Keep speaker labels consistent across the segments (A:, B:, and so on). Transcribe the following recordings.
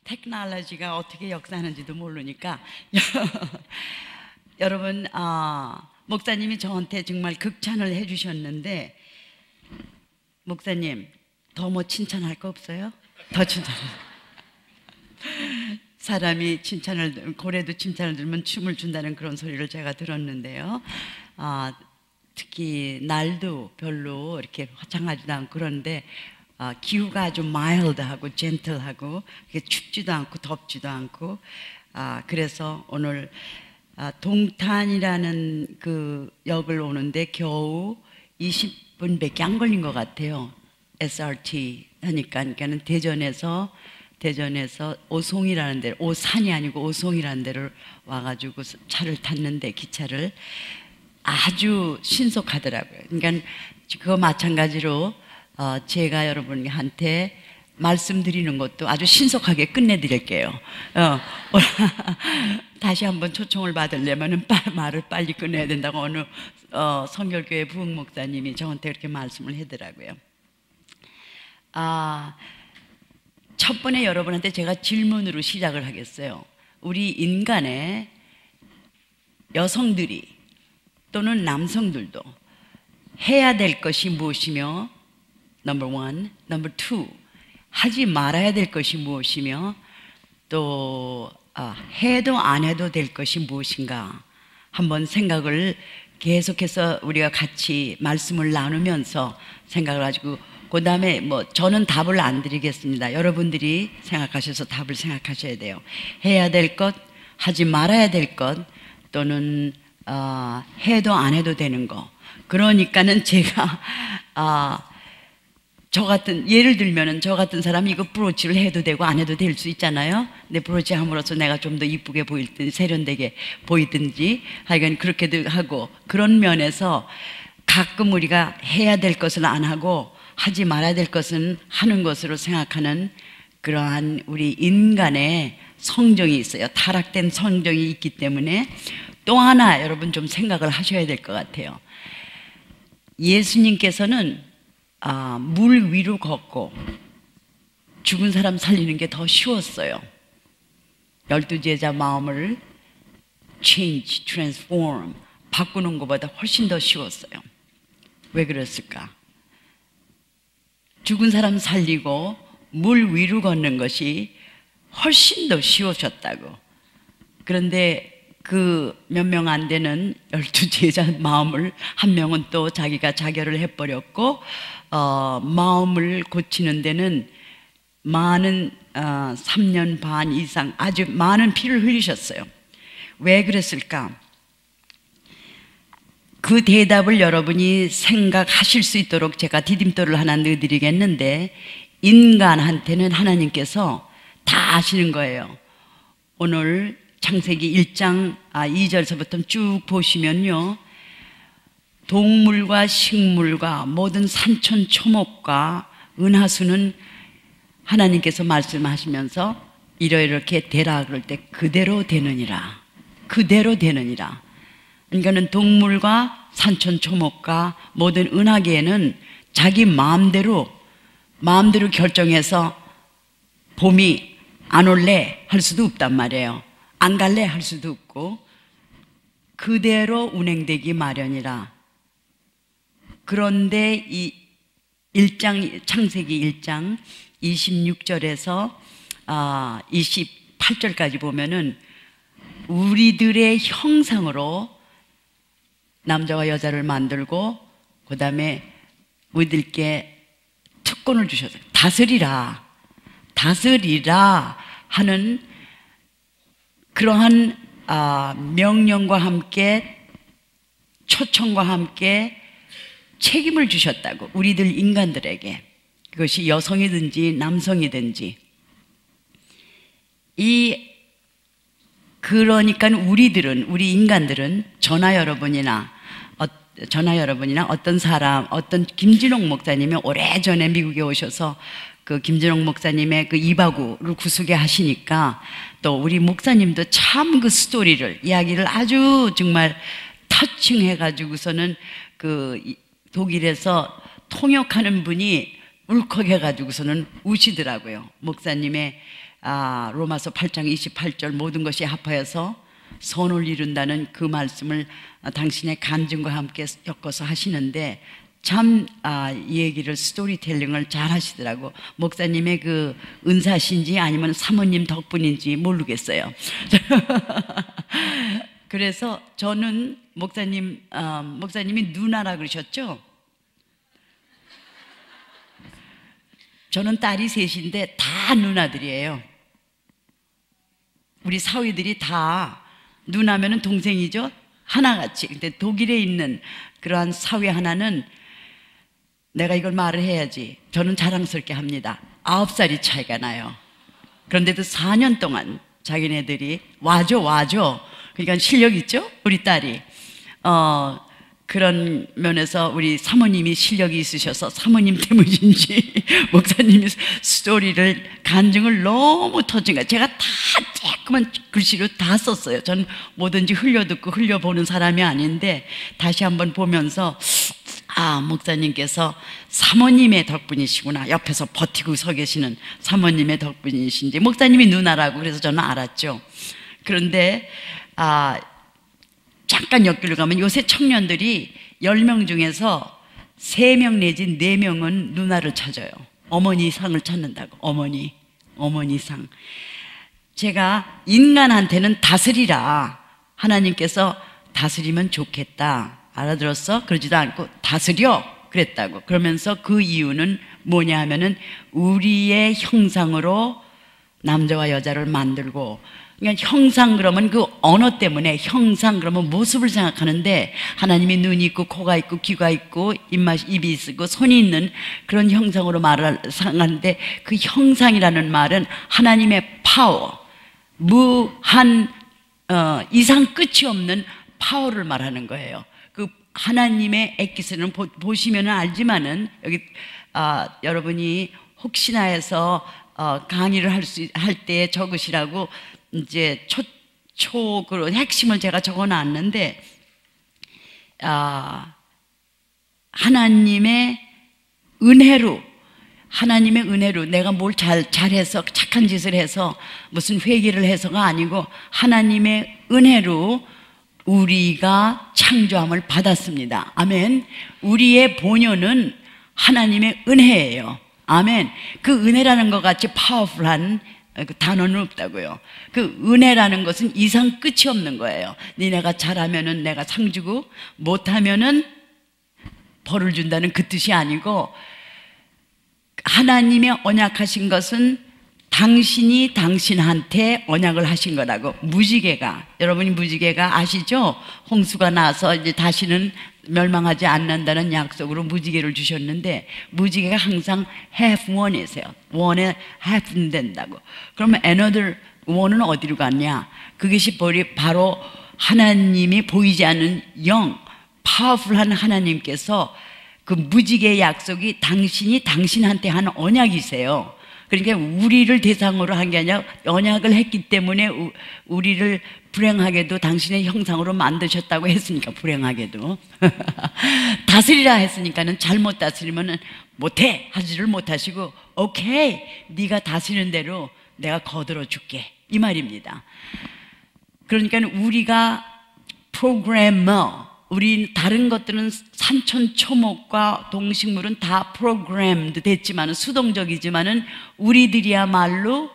A: 테크놀로지가 어떻게 역사하는지도 모르니까 여러분, 목사님이 저한테 정말 극찬을 해주셨는데, 목사님 더 뭐 칭찬할 거 없어요? 더 칭찬. 사람이 고래도 칭찬을 들으면 춤을 춘다는 그런 소리를 제가 들었는데요. 특히 날도 별로 이렇게 화창하지도 않고 그런데 기후가 아주 마일드하고 젠틀하고 춥지도 않고 덥지도 않고, 그래서 오늘 동탄이라는 그 역을 오는데 겨우 20분밖에 안 걸린 것 같아요. SRT 하니까. 그러니까는 대전에서 오송이라는 데, 오산이 아니고 오송이라는 데를 와가지고 차를 탔는데, 기차를 아주 신속하더라고요. 그러니까 그거 마찬가지로 제가 여러분한테 말씀드리는 것도 아주 신속하게 끝내드릴게요. 다시 한번 초청을 받으려면 말을 빨리 끝내야 된다고 어느 성결교회 부흥목사님이 저한테 그렇게 말씀을 하더라고요. 첫 번에 여러분한테 제가 질문으로 시작을 하겠어요. 우리 인간의 여성들이 또는 남성들도 해야 될 것이 무엇이며, 넘버 원, 넘버 투, 하지 말아야 될 것이 무엇이며, 또 해도 안 해도 될 것이 무엇인가 한번 생각을 계속해서 우리가 같이 말씀을 나누면서 생각을 가지고, 그 다음에 저는 답을 안 드리겠습니다. 여러분들이 생각하셔서 답을 생각하셔야 돼요. 해야 될 것, 하지 말아야 될 것, 또는 해도 안 해도 되는 거. 그러니까는 제가 예를 들면은 저 같은 사람이 이거 브로치를 해도 되고 안 해도 될 수 있잖아요. 근데 브로치 함으로써 내가 좀 더 이쁘게 보이든지 세련되게 보이든지 하여간 그렇게도 하고, 그런 면에서 가끔 우리가 해야 될 것을 안 하고 하지 말아야 될 것은 하는 것으로 생각하는 그러한 우리 인간의 성정이 있어요. 타락된 성정이 있기 때문에 또 하나 여러분 좀 생각을 하셔야 될 것 같아요. 예수님께서는 물 위로 걷고 죽은 사람 살리는 게 더 쉬웠어요. 12제자 마음을 change, transform, 바꾸는 것보다 훨씬 더 쉬웠어요. 왜 그랬을까? 죽은 사람 살리고 물 위로 걷는 것이 훨씬 더 쉬우셨다고. 그런데 그 몇 명 안 되는 12제자 마음을 한 명은 또 자기가 자결을 해버렸고, 마음을 고치는 데는 많은 3년 반 이상 아주 많은 피를 흘리셨어요. 왜 그랬을까? 그 대답을 여러분이 생각하실 수 있도록 제가 디딤돌을 하나 넣어드리겠는데, 인간한테는 하나님께서 다 아시는 거예요. 오늘 창세기 1장 2절서부터 쭉 보시면요, 동물과 식물과 모든 산천 초목과 은하수는 하나님께서 말씀하시면서 이렇게 되라 그럴 때 그대로 되느니라, 그대로 되느니라. 그러니까는 동물과 산천 초목과 모든 은하계에는 자기 마음대로 결정해서 봄이 안 올래 할 수도 없단 말이에요. 안 갈래 할 수도 없고 그대로 운행되기 마련이라. 그런데 이 창세기 1장 26절에서 28절까지 보면은 우리들의 형상으로 남자와 여자를 만들고, 그 다음에 우리들께 특권을 주셨어요. 다스리라 하는 그러한 명령과 함께 초청과 함께 책임을 주셨다고, 우리들 인간들에게. 그것이 여성이든지 남성이든지. 그러니까 우리 인간들은 저나 여러분이나 어떤 사람, 어떤 김진옥 목사님이 오래전에 미국에 오셔서 그 김진옥 목사님의 그 이바구를 구속에 하시니까, 또 우리 목사님도 참 그 이야기를 아주 정말 터칭해가지고서는 그 독일에서 통역하는 분이 울컥해가지고서는 우시더라고요. 목사님의 로마서 8장 28절 모든 것이 합하여서 선을 이룬다는 그 말씀을 당신의 간증과 함께 엮어서 하시는데 참 이 얘기를 스토리텔링을 잘 하시더라고. 목사님의 그 은사신지 아니면 사모님 덕분인지 모르겠어요. 그래서 저는 목사님이 누나라 그러셨죠? 저는 딸이 셋인데 다 누나들이에요. 우리 사위들이 다 누나면은 동생이죠? 하나같이. 근데 독일에 있는 그러한 사위 하나는 내가 이걸 말을 해야지. 저는 자랑스럽게 합니다. 9살이 차이가 나요. 그런데도 4년 동안 자기네들이 와줘. 그러니까 실력 있죠? 우리 딸이. 그런 면에서 우리 사모님이 실력이 있으셔서 사모님 때문인지 목사님이 스토리를 간증을 너무 터진 거예요. 제가 다 조그만 글씨로 다 썼어요. 전 뭐든지 흘려듣고 흘려보는 사람이 아닌데 다시 한번 보면서 목사님께서 사모님의 덕분이시구나. 옆에서 버티고 서 계시는 사모님의 덕분이신지 목사님이 누나라고 그래서 저는 알았죠. 그런데 잠깐 옆길로 가면 요새 청년들이 10명 중에서 3명 내지 4명은 누나를 찾아요. 어머니 상을 찾는다고. 어머니 상. 제가 인간한테는 다스리라. 하나님께서 다스리면 좋겠다. 알아들었어? 그러지도 않고 다스려 그랬다고. 그러면서 그 이유는 뭐냐 하면은 우리의 형상으로 남자와 여자를 만들고, 그러니까 형상 그러면 그 언어 때문에 형상 그러면 모습을 생각하는데 하나님이 눈이 있고 코가 있고 귀가 있고 입이 있고 손이 있는 그런 형상으로 말을 생각하는데 그 형상이라는 말은 하나님의 파워, 무한 이상 끝이 없는 파워를 말하는 거예요. 그 하나님의 엑기스는 보시면 알지만은 여기 여러분이 혹시나 해서 강의를 할 때 적으시라고 이제 그 핵심을 제가 적어놨는데 하나님의 은혜로 내가 뭘 잘해서 착한 짓을 해서 무슨 회개를 해서가 아니고 하나님의 은혜로 우리가 창조함을 받았습니다. 아멘. 우리의 본연은 하나님의 은혜예요. 아멘. 그 은혜라는 것 같이 파워풀한 그 단어는 없다고요. 그 은혜라는 것은 이상 끝이 없는 거예요. 니네가 잘하면은 내가 상 주고 못하면은 벌을 준다는 그 뜻이 아니고 하나님의 언약하신 것은 당신이 당신한테 언약을 하신 거라고. 무지개가, 여러분이 무지개가 아시죠? 홍수가 나서 이제 다시는 멸망하지 않는다는 약속으로 무지개를 주셨는데 무지개가 항상 have one이세요. one에 have 된다고. 그러면 another one은 어디로 갔냐? 그것이 바로 하나님이 보이지 않는 영, 파워풀한 하나님께서 그 무지개의 약속이 당신이 당신한테 한 언약이세요. 그러니까 우리를 대상으로 한 게 아니라 언약을 했기 때문에 우리를 불행하게도 당신의 형상으로 만드셨다고 했으니까 불행하게도 다스리라 했으니까는 잘못 다스리면은 못해 하지를 못하시고 오케이 네가 다스리는 대로 내가 거들어 줄게 이 말입니다. 그러니까 우리가 프로그래머, 우리 다른 것들은 산천초목과 동식물은 다 프로그램드 됐지만은 수동적이지만은 우리들이야말로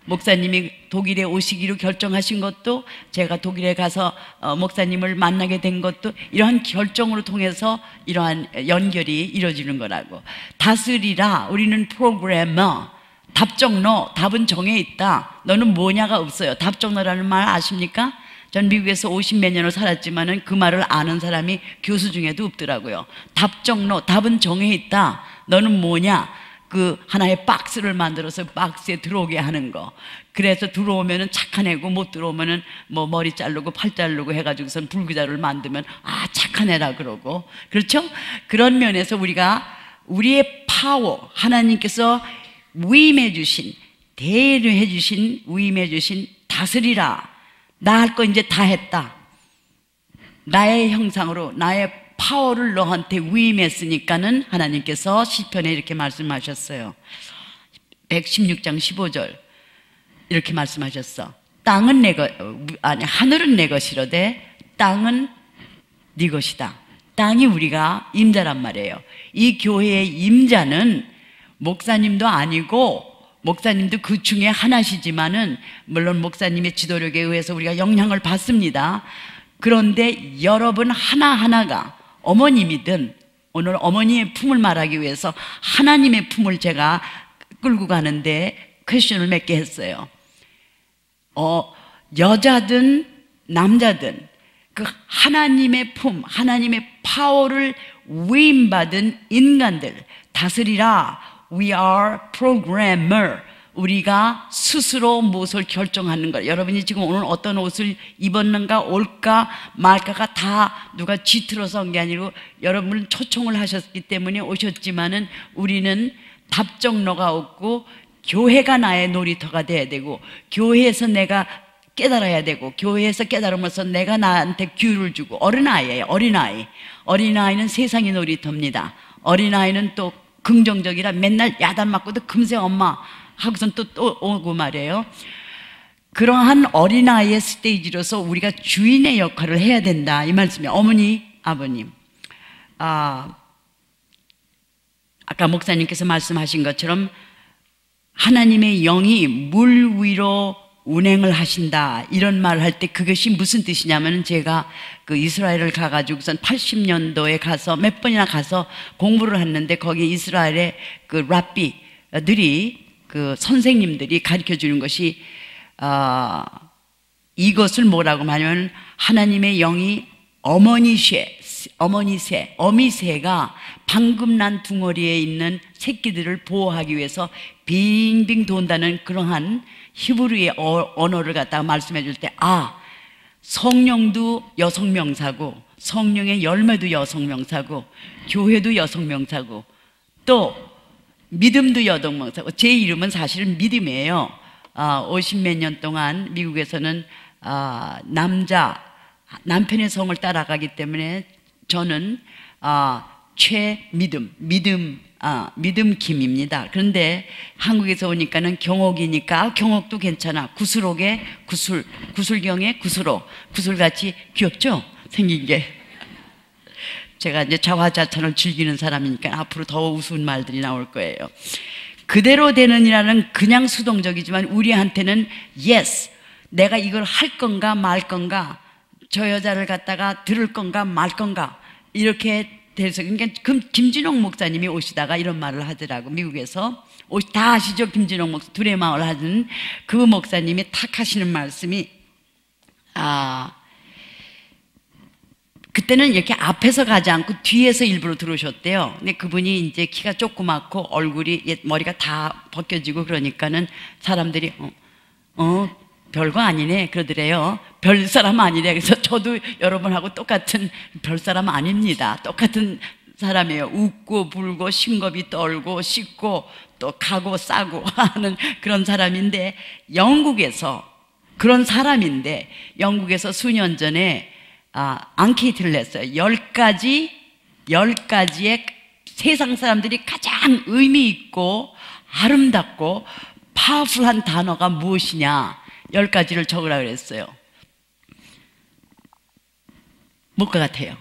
A: 목사님이 독일에 오시기로 결정하신 것도 제가 독일에 가서 목사님을 만나게 된 것도 이러한 결정으로 통해서 이러한 연결이 이루어지는 거라고. 다스리라, 우리는 프로그래머. 답정너, 답은 정해 있다. 너는 뭐냐가 없어요. 답정너라는 말 아십니까? 전 미국에서 50몇 년을 살았지만은 그 말을 아는 사람이 교수 중에도 없더라고요. 답정너, 답은 정해 있다. 너는 뭐냐? 그 하나의 박스를 만들어서 박스에 들어오게 하는 거. 그래서 들어오면은 착한 애고 못 들어오면은 뭐 머리 자르고 팔 자르고 해가지고선 불구자를 만들면 착한 애라 그러고. 그렇죠? 그런 면에서 우리가 우리의 파워, 하나님께서 위임해 주신, 대리해 주신, 위임해 주신 다스리라. 나 할 거 이제 다 했다. 나의 형상으로 나의 파워를 너한테 위임했으니까는 하나님께서 시편에 이렇게 말씀하셨어요. 116장 15절 이렇게 말씀하셨어. 땅은 내 것, 아니, 하늘은 내 것이로되 땅은 네 것이다. 땅이 우리가 임자란 말이에요. 이 교회의 임자는 목사님도 아니고, 목사님도 그 중에 하나시지만은, 물론 목사님의 지도력에 의해서 우리가 영향을 받습니다. 그런데 여러분 하나하나가 어머님이든, 오늘 어머니의 품을 말하기 위해서 하나님의 품을 제가 끌고 가는데 퀘스천을 몇 개 했어요. 여자든 남자든 그 하나님의 품, 하나님의 파워를 위임받은 인간들 다스리라. We are programmer. 우리가 스스로 무엇을 결정하는 것. 여러분이 지금 오늘 어떤 옷을 입었는가, 올까 말까가 다 누가 쥐틀어서 온 게 아니고 여러분은 초청을 하셨기 때문에 오셨지만은 우리는 답정너가 없고 교회가 나의 놀이터가 돼야 되고, 교회에서 내가 깨달아야 되고, 교회에서 깨달으면서 내가 나한테 기회를 주고. 어린아이예요. 어린아이. 어린아이는 세상의 놀이터입니다. 어린아이는 또 긍정적이라 맨날 야단 맞고도 금세 엄마 하고선 또 오고 말이에요. 그러한 어린아이의 스테이지로서 우리가 주인의 역할을 해야 된다, 이 말씀이에요. 어머니, 아버님. 아까 목사님께서 말씀하신 것처럼 하나님의 영이 물 위로 운행을 하신다, 이런 말을 할 때 그것이 무슨 뜻이냐면, 제가 그 이스라엘을 가가지고선 80년도에 가서 몇 번이나 가서 공부를 했는데, 거기 이스라엘의 그 랍비들이, 그 선생님들이 가르쳐 주는 것이 이것을 뭐라고 하냐면, 하나님의 영이 어미새가 방금 난 둥어리에 있는 새끼들을 보호하기 위해서 빙빙 돈다는 그러한 히브리의 언어를 갖다가 말씀해 줄 때, 성령도 여성명사고, 성령의 열매도 여성명사고, 교회도 여성명사고, 또 믿음도 여성명사고. 제 이름은 사실은 믿음이에요. 50몇 년 동안 미국에서는 남편의 성을 따라가기 때문에 저는 믿음 김입니다. 그런데 한국에서 오니까는 경옥이니까 경옥도 괜찮아. 구슬옥에 구슬경에 구슬옥. 구슬같이 귀엽죠? 생긴 게. 제가 이제 자화자찬을 즐기는 사람이니까 앞으로 더 우스운 말들이 나올 거예요. 그대로 되느니라는 그냥 수동적이지만, 우리한테는 yes, 내가 이걸 할 건가 말 건가, 저 여자를 갖다가 들을 건가 말 건가, 이렇게 돼서. 그러니까 김진홍 목사님이 오시다가 이런 말을 하더라고. 미국에서 다 아시죠? 김진홍 목사, 둘의 마을 하는 그 목사님이 탁 하시는 말씀이, 그때는 이렇게 앞에서 가지 않고 뒤에서 일부러 들어오셨대요. 근데 그분이 이제 키가 조그맣고 얼굴이, 머리가 다 벗겨지고 그러니까는 사람들이 별거 아니네 그러더래요. 별 사람 아니래. 그래서 저도 여러분하고 똑같은 별 사람 아닙니다. 똑같은 사람이에요. 웃고 불고 싱겁이 떨고 씻고 또 가고 싸고 하는 그런 사람인데, 영국에서 그런 사람인데, 영국에서 수년 전에 앙케이트를 냈어요. 10가지의 세상 사람들이 가장 의미 있고 아름답고 파워풀한 단어가 무엇이냐, 10가지를 적으라 그랬어요. 뭘 것 같아요?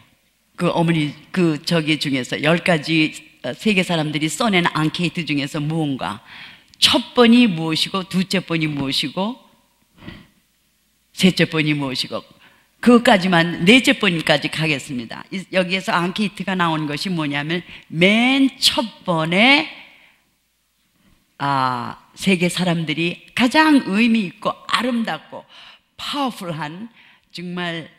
A: 그 어머니 저기 중에서 10가지 세계 사람들이 써낸 앙케이트 중에서 무언가, 첫 번이 무엇이고, 두째 번이 무엇이고, 셋째 번이 무엇이고, 그것까지만, 넷째 번까지 가겠습니다. 여기에서 앙케이트가 나온 것이 뭐냐면, 맨 첫 번에 세계 사람들이 가장 의미 있고 아름답고 파워풀한, 정말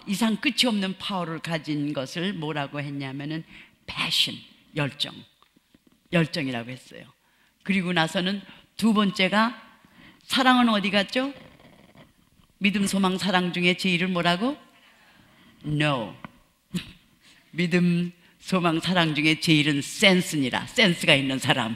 A: 이상 끝이 없는 파워를 가진 것을 뭐라고 했냐면은 passion, 열정이라고 했어요. 그리고 나서는 두 번째가, 사랑은 어디 갔죠? 믿음, 소망, 사랑 중에 제일을 뭐라고? No. 믿음, 소망, 사랑 중에 제일은 센스니라. 센스가 있는 사람.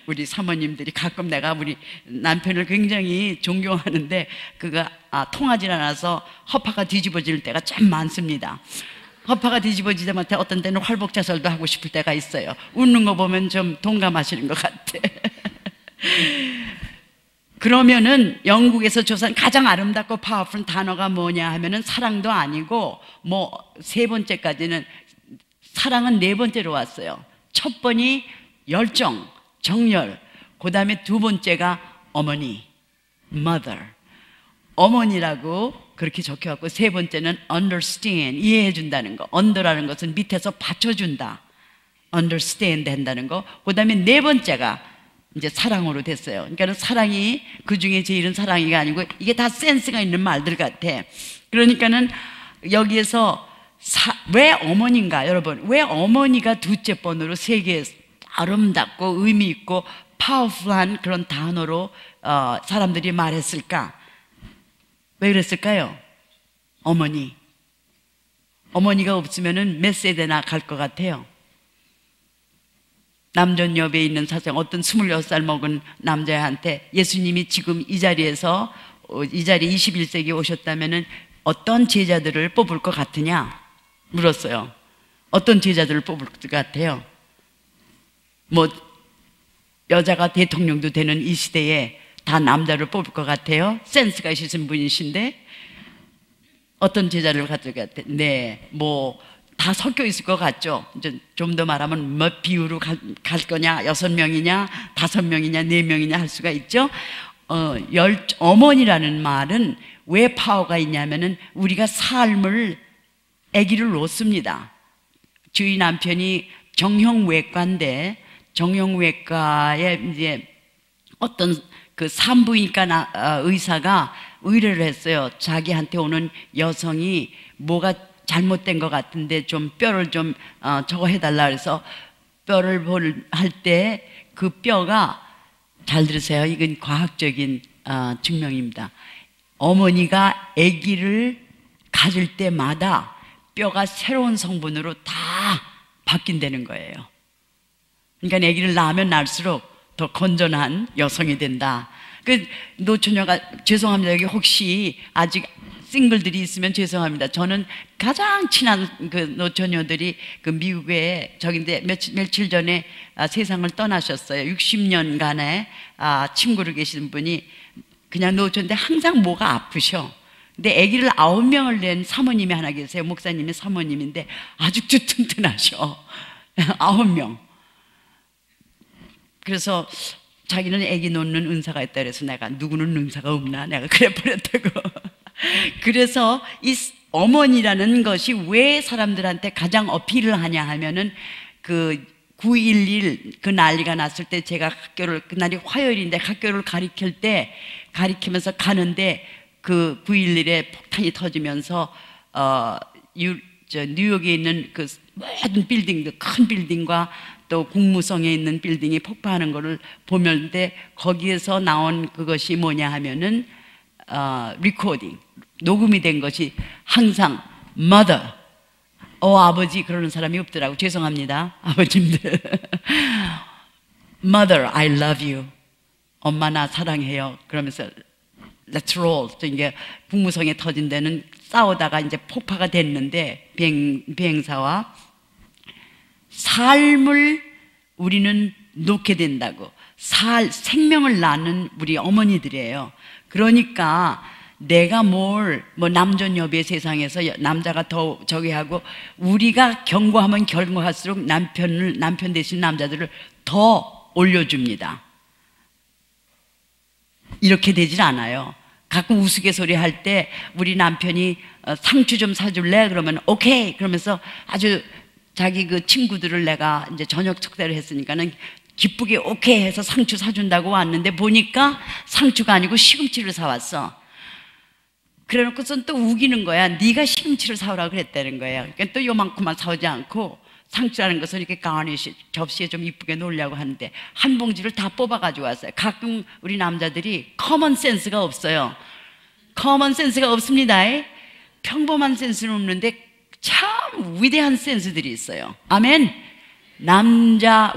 A: 우리 사모님들이 가끔, 내가 우리 남편을 굉장히 존경하는데 그가 통하지 않아서 허파가 뒤집어질 때가 참 많습니다. 허파가 뒤집어지자마자 어떤 때는 활복자설도 하고 싶을 때가 있어요. 웃는 거 보면 좀 동감하시는 것 같아. 그러면은 영국에서 조사한 가장 아름답고 파워풀한 단어가 뭐냐 하면은 사랑도 아니고 뭐 세 번째까지는 사랑은 네 번째로 왔어요. 첫 번이 열정, 정열, 그 다음에 두 번째가 어머니, mother. 어머니라고 그렇게 적혀갖고 세 번째는 understand, 이해해준다는 거. under라는 것은 밑에서 받쳐준다. understand 한다는 거. 그 다음에 네 번째가 이제 사랑으로 됐어요. 그러니까 사랑이 그 중에 제일은 사랑이가 아니고 이게 다 센스가 있는 말들 같아. 그러니까는 여기에서 왜 어머니인가, 여러분? 왜 어머니가 둘째 번으로 세계에 아름답고 의미 있고 파워풀한 그런 단어로 사람들이 말했을까? 왜 그랬을까요? 어머니가 없으면은 몇 세대나 갈 것 같아요. 남전여배에 있는 사장, 어떤 26살 먹은 남자한테 예수님이 지금 이 자리에 21세기에 오셨다면은 어떤 제자들을 뽑을 것 같으냐? 물었어요. 어떤 제자들을 뽑을 것 같아요? 뭐 여자가 대통령도 되는 이 시대에 다 남자를 뽑을 것 같아요? 센스가 있으신 분이신데 어떤 제자를 가질 것 같아요? 네, 뭐 다 섞여 있을 것 같죠? 이제 좀 더 말하면 몇 비율로 갈 거냐? 6명이냐? 5명이냐? 4명이냐? 할 수가 있죠? 어머니라는 말은 왜 파워가 있냐면은 우리가 삶을 아기를 놓습니다. 저희 남편이 정형외과인데 정형외과에 이제 어떤 그 산부인과 의사가 의뢰를 했어요. 자기한테 오는 여성이 뭐가 잘못된 것 같은데 좀 뼈를 좀 저거 해달라 그래서 뼈를 할 때 그 뼈가, 잘 들으세요. 이건 과학적인 증명입니다. 어머니가 아기를 가질 때마다 뼈가 새로운 성분으로 다 바뀐다는 거예요. 그러니까 아기를 낳으면 낳을수록 더 건전한 여성이 된다. 그 노처녀가, 죄송합니다. 여기 혹시 아직 싱글들이 있으면 죄송합니다. 저는 가장 친한 그 노처녀들이 그 미국에 저긴데 며칠 전에 세상을 떠나셨어요. 60년간의 친구로 계신 분이 그냥 노처인데 항상 목가 아프셔. 근데 아기를 9명을 낸 사모님이 하나 계세요. 목사님이 사모님인데 아직도 튼튼하셔. 9명. 그래서 자기는 아기 놓는 은사가 있다 그래서 내가 누구는 은사가 없나? 내가 그래 버렸다고. 그래서 이 어머니라는 것이 왜 사람들한테 가장 어필을 하냐 하면은 그 9.11 그 난리가 났을 때 제가 학교를, 그날이 화요일인데 학교를 가리키면서 가는데 그 9.11에 폭탄이 터지면서 뉴욕에 있는 그 모든 빌딩들, 큰 빌딩과 또 국무성에 있는 빌딩이 폭파하는 것을 보면데 거기에서 나온 그것이 뭐냐 하면은 리코딩, 녹음이 된 것이 항상 mother, 아버지 그러는 사람이 없더라고. 죄송합니다 아버님들. mother, I love you. 엄마 나 사랑해요. 그러면서 let's roll. 이게 국무성에 터진 데는 싸우다가 이제 폭파가 됐는데 비행사와 삶을 우리는 놓게 된다고. 생명을 낳는 우리 어머니들이에요. 그러니까 내가 뭐 남존여배 세상에서 남자가 더 저기 하고 우리가 경고하면 경고할수록 남편 대신 남자들을 더 올려줍니다. 이렇게 되질 않아요. 가끔 우스갯소리 할 때 우리 남편이 상추 좀 사줄래? 그러면 오케이. 그러면서 아주 자기 그 친구들을 내가 이제 저녁 식사를 했으니까는 기쁘게 오케이 해서 상추 사준다고 왔는데 보니까 상추가 아니고 시금치를 사왔어. 그래놓고선 또 우기는 거야. 네가 시금치를 사오라고 그랬다는 거야. 그러니까 또 요만큼만 사오지 않고 상추라는 것을 이렇게 가니쉬 접시에 좀 이쁘게 놓으려고 하는데 한 봉지를 다 뽑아가지고 왔어요. 가끔 우리 남자들이 커먼 센스가 없어요. 커먼 센스가 없습니다. 평범한 센스는 없는데 참 위대한 센스들이 있어요. 아멘.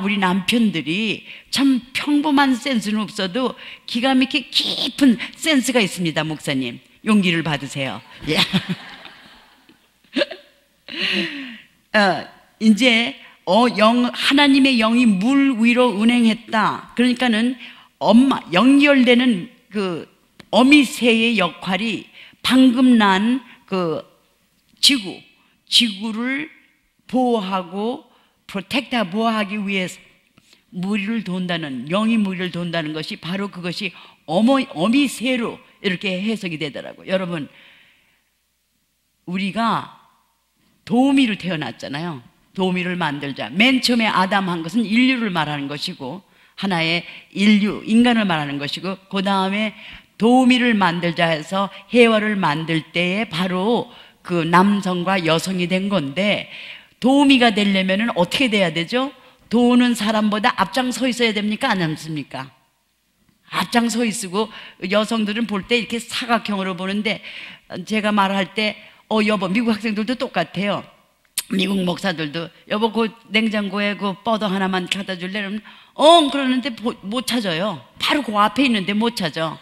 A: 우리 남편들이 참 평범한 센스는 없어도 기가 막히게 깊은 센스가 있습니다. 목사님 용기를 받으세요. 이제 하나님의 영이 물 위로 운행했다. 그러니까는 연결되는 그 어미새의 역할이 방금 난 그 지구를 보호하고 프로텍트 보호하기 위해서 무리를 돈다는, 영이 무리를 돈다는 것이 바로 그것이 어미새로 이렇게 해석이 되더라고요. 여러분, 우리가 도우미를 태어났잖아요. 도우미를 만들자. 맨 처음에 아담 한 것은 인류를 말하는 것이고, 하나의 인류, 인간을 말하는 것이고, 그 다음에 도우미를 만들자 해서 해와를 만들 때에 바로 그 남성과 여성이 된 건데, 도우미가 되려면 어떻게 돼야 되죠? 도우는 사람보다 앞장서 있어야 됩니까? 안 됩니까? 앞장서 있고, 여성들은 볼 때 이렇게 사각형으로 보는데, 제가 말할 때 여보, 미국 학생들도 똑같아요. 미국 목사들도 여보 그 냉장고에 그 뻐더 하나만 갖다 줄래? 그러면 그러는데 못 찾아요. 바로 그 앞에 있는데 못 찾아.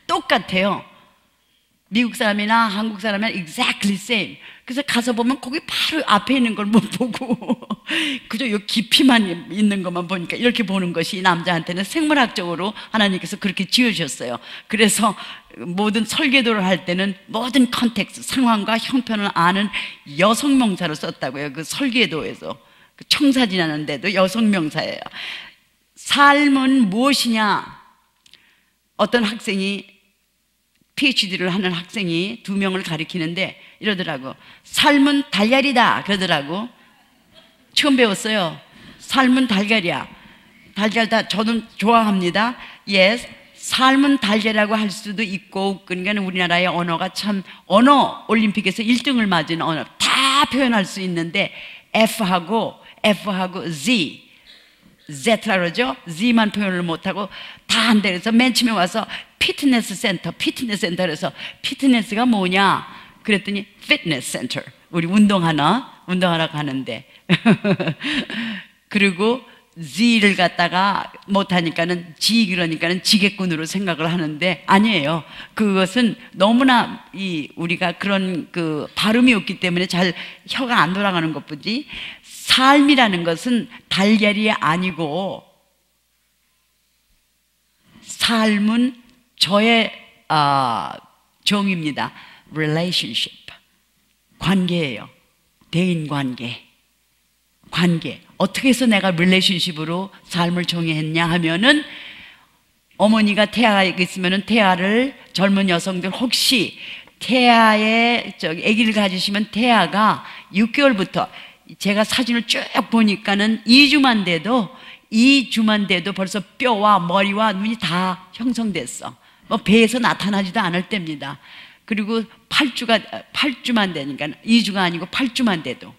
A: 똑같아요. 미국 사람이나 한국 사람이나 exactly same. 그래서 가서 보면 거기 바로 앞에 있는 걸 못 보고 그저 요 깊이만 있는 것만 보니까 이렇게 보는 것이 남자한테는 생물학적으로 하나님께서 그렇게 지으셨어요. 그래서 모든 설계도를 할 때는 모든 컨텍스트, 상황과 형편을 아는 여성 명사를 썼다고요. 그 설계도에서 그 청사 지나는데도 여성 명사예요. 삶은 무엇이냐? 어떤 학생이 PhD를 하는 학생이 2명을 가리키는데 이러더라고. 삶은 달걀이다 그러더라고. 처음 배웠어요. 삶은 달걀이야. 달걀 저는 좋아합니다. Yes, 삶은 달걀이라고 할 수도 있고, 그러니까 우리나라의 언어가 참 언어 올림픽에서 1등을 맞은 언어 다 표현할 수 있는데 F하고 Z라 그러죠. Z만 표현을 못하고 다 한대. 그래서 맨 처음에 와서 피트니스 센터에서 피트니스가 뭐냐 그랬더니 피트니스 센터, 우리 운동하러 가는데 그리고 Z를 갖다가 못하니까는 그러니까는 지게꾼으로 생각을 하는데 아니에요. 그것은 너무나 우리가 그런 그 발음이 없기 때문에 잘 혀가 안 돌아가는 것뿐이지, 삶이라는 것은 달걀이 아니고 삶은 저의 정의입니다. relationship, 관계예요. 대인관계, 관계. 어떻게 해서 내가 relationship으로 삶을 정의했냐 하면은, 어머니가 태아가 있으면은 태아를, 젊은 여성들 혹시 태아에 아기를 가지시면 태아가 6개월부터, 제가 사진을 쭉 보니까는 2주만 돼도 벌써 뼈와 머리와 눈이 다 형성됐어. 뭐 배에서 나타나지도 않을 때입니다. 그리고 8주만 되니까, 2주가 아니고 8주만 돼도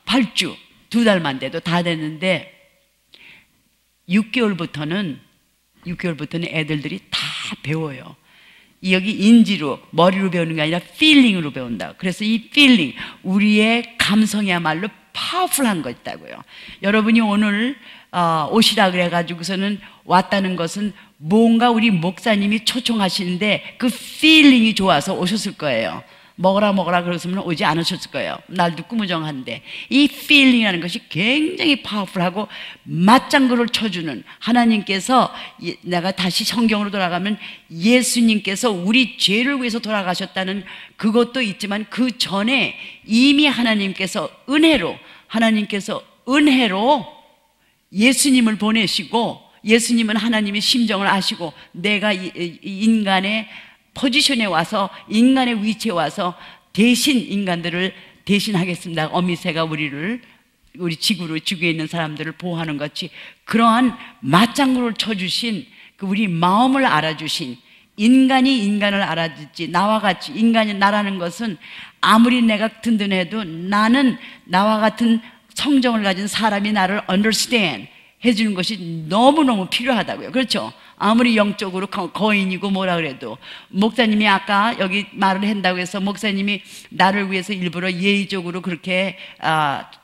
A: 8주, 2달만 돼도 다 됐는데 6개월부터는 애들들이 다 배워요. 여기 인지로, 머리로 배우는 게 아니라 필링으로 배운다. 그래서 이 필링, 우리의 감성이야말로 파워풀한 거 있다고요. 여러분이 오늘 오시라 그래가지고서는 왔다는 것은 뭔가 우리 목사님이 초청하시는데 그 필링이 좋아서 오셨을 거예요. 먹어라 그랬으면 오지 않으셨을 거예요. 날도 꾸무정한데 이 필링이라는 것이 굉장히 파워풀하고 맞장구를 쳐주는, 하나님께서, 내가 다시 성경으로 돌아가면 예수님께서 우리 죄를 위해서 돌아가셨다는 그것도 있지만 그 전에 이미 하나님께서 은혜로 예수님을 보내시고, 예수님은 하나님의 심정을 아시고 내가 인간의 포지션에 와서, 인간의 위치에 와서 대신 인간들을 대신하겠습니다. 어미새가 우리 지구에 있는 사람들을 보호하는 것 같이 그러한 맞장구를 쳐주신, 그 우리 마음을 알아주신, 인간이 인간을 알아듣지, 나와 같이 인간이, 나라는 것은 아무리 내가 든든해도 나는 나와 같은 성정을 가진 사람이 나를 understand 해주는 것이 너무너무 필요하다고요. 그렇죠? 아무리 영적으로 거인이고 뭐라 그래도, 목사님이 아까 여기 말을 한다고 해서 목사님이 나를 위해서 일부러 예의적으로 그렇게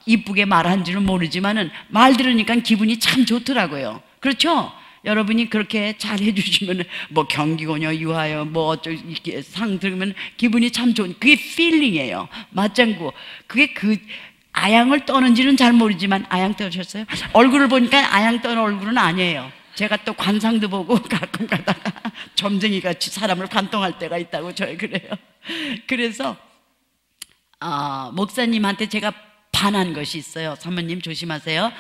A: 이쁘게 말한 줄은 모르지만은 말 들으니까 기분이 참 좋더라고요. 그렇죠? 여러분이 그렇게 잘 해주시면 뭐 경기고녀 유하여 뭐 어쩌고 이렇게 상 들으면 기분이 참 좋은, 그게 필링이에요. 맞장구. 그게 아양을 떠는지는 잘 모르지만, 아양 떠셨어요? 얼굴을 보니까 아양 떠는 얼굴은 아니에요. 제가 또 관상도 보고 가끔 가다가 점쟁이같이 사람을 관통할 때가 있다고 저희 그래요. 그래서 목사님한테 제가 반한 것이 있어요. 사모님 조심하세요.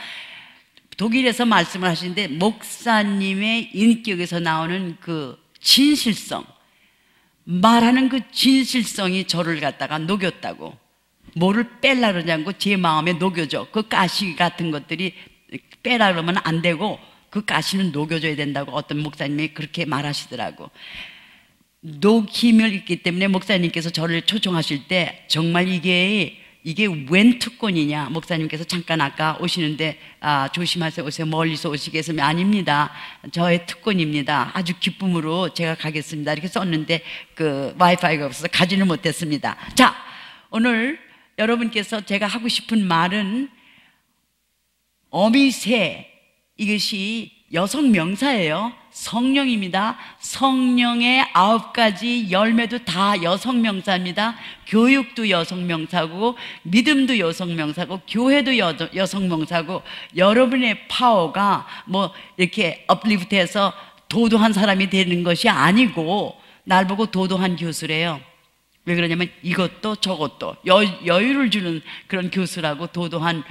A: 독일에서 말씀을 하시는데 목사님의 인격에서 나오는 그 진실성, 말하는 그 진실성이 저를 갖다가 녹였다고. 뭐를 빼려고 그러지 않고 제 마음에 녹여줘. 그 가시 같은 것들이 빼라 그러면 안 되고 그 가시는 녹여줘야 된다고 어떤 목사님이 그렇게 말하시더라고. 녹힘을 있기 때문에 목사님께서 저를 초청하실 때 정말 이게 웬 특권이냐. 목사님께서 잠깐 아까 오시는데 조심하세요, 오세요, 멀리서 오시겠으면 아닙니다, 저의 특권입니다, 아주 기쁨으로 제가 가겠습니다 이렇게 썼는데 그 와이파이가 없어서 가지는 못했습니다. 자, 오늘 여러분께서 제가 하고 싶은 말은 어미새, 이것이 여성 명사예요. 성령입니다. 성령의 9가지 열매도 다 여성 명사입니다. 교육도 여성 명사고, 믿음도 여성 명사고, 교회도 여성 명사고, 여러분의 파워가 뭐 이렇게 업리프트해서 도도한 사람이 되는 것이 아니고, 날 보고 도도한 교수래요. 왜 그러냐면 이것도 저것도 여유를 주는 그런 교수라고. 도도한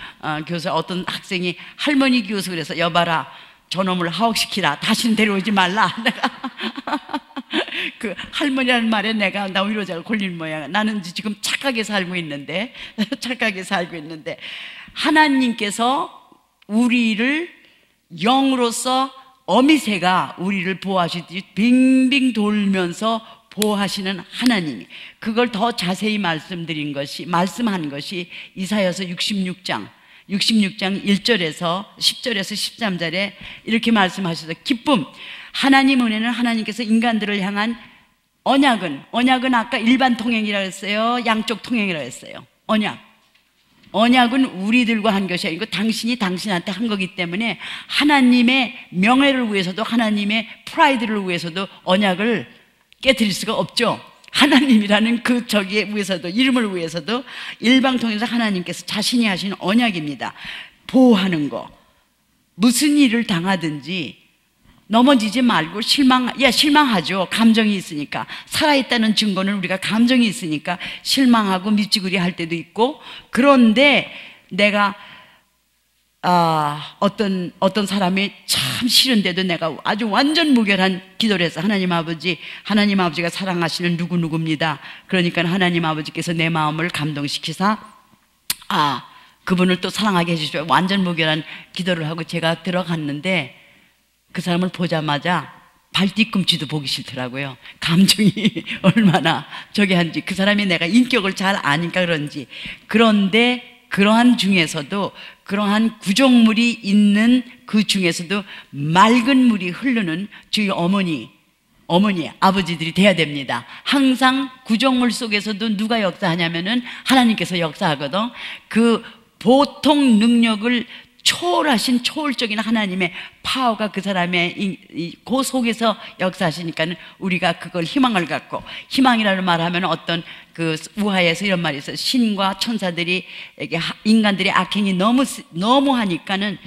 A: 교수. 어떤 학생이 할머니 교수 그래서 여봐라, 저놈을 하옥시키라, 다시는 데려오지 말라. 내가 그 할머니라는 말에 내가 나 위로자가 걸리는 모양. 나는 지금 착하게 살고 있는데 착하게 살고 있는데 하나님께서 우리를 영으로서 어미새가 우리를 보호하시듯이 빙빙 돌면서 보호하시는 하나님이, 그걸 더 자세히 말씀한 것이 이사야서 66장 1절에서 10절에서 13절에 이렇게 말씀하셔서, 기쁨, 하나님 은혜는 하나님께서 인간들을 향한 언약은 아까 일반 통행이라고 했어요, 양쪽 통행이라고 했어요. 언약은 우리들과 한 것이 아니고 당신이 당신한테 한 거기 때문에 하나님의 명예를 위해서도, 하나님의 프라이드를 위해서도 언약을 깨뜨릴 수가 없죠. 하나님이라는 그 저기에 위해서도, 이름을 위해서도 일방통해서 하나님께서 자신이 하신 언약입니다. 보호하는 거. 무슨 일을 당하든지 넘어지지 말고 실망하죠. 감정이 있으니까. 살아있다는 증거는 우리가 감정이 있으니까 실망하고 미치구리 할 때도 있고, 그런데 내가 어떤 사람이 참 싫은데도 내가 아주 완전 무결한 기도를 해서, 하나님 아버지가 사랑하시는 누구누구입니다. 그러니까 하나님 아버지께서 내 마음을 감동시키사 그분을 또 사랑하게 해주시고, 완전 무결한 기도를 하고 제가 들어갔는데 그 사람을 보자마자 발뒤꿈치도 보기 싫더라고요. 감정이 얼마나 저기 한지, 그 사람이 내가 인격을 잘 아니까 그런지. 그런데 그러한 중에서도, 그러한 구족물이 있는 그 중에서도 맑은 물이 흐르는 저희 어머니, 아버지들이 돼야 됩니다. 항상 구족물 속에서도 누가 역사하냐면은 하나님께서 역사하거든. 그 보통 능력을 초월하신 초월적인 하나님의 파워가 그 사람의 그 속에서 역사하시니까는 우리가 그걸 희망을 갖고, 희망이라는 말하면 어떤 그 우화에서 이런 말이 있어요. 신과 천사들이 인간들의 악행이 너무 하니까는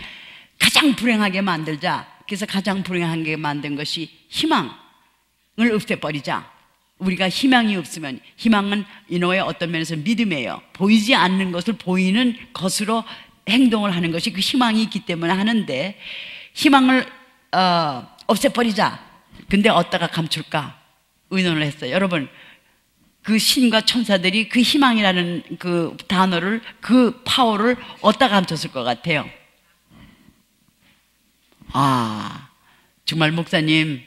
A: 가장 불행하게 만들자. 그래서 가장 불행하게 만든 것이 희망을 없애버리자. 우리가 희망이 없으면, 희망은 이노의 어떤 면에서 믿음이에요. 보이지 않는 것을 보이는 것으로 행동을 하는 것이 그 희망이 있기 때문에 하는데, 희망을 없애버리자. 근데 어디다가 감출까 의논을 했어요. 여러분, 그 신과 천사들이 그 희망이라는 그 단어를, 그 파워를 어디다가 감췄을 것 같아요? 정말 목사님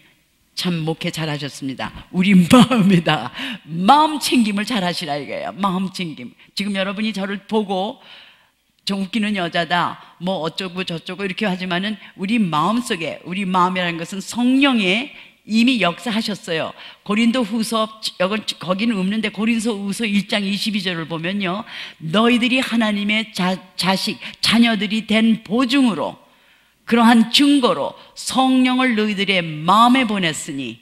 A: 참 목회 잘하셨습니다. 우리 마음이다. 마음 챙김을 잘하시라 이거예요. 마음 챙김. 지금 여러분이 저를 보고 좀 웃기는 여자다, 뭐 어쩌고 저쩌고 이렇게 하지만은 우리 마음속에, 우리 마음이라는 것은 성령의 이미 역사하셨어요. 고린도후서, 거기는 없는데 고린도후서 1장 22절을 보면요, 너희들이 하나님의 자녀들이 된 보증으로, 그러한 증거로 성령을 너희들의 마음에 보냈으니,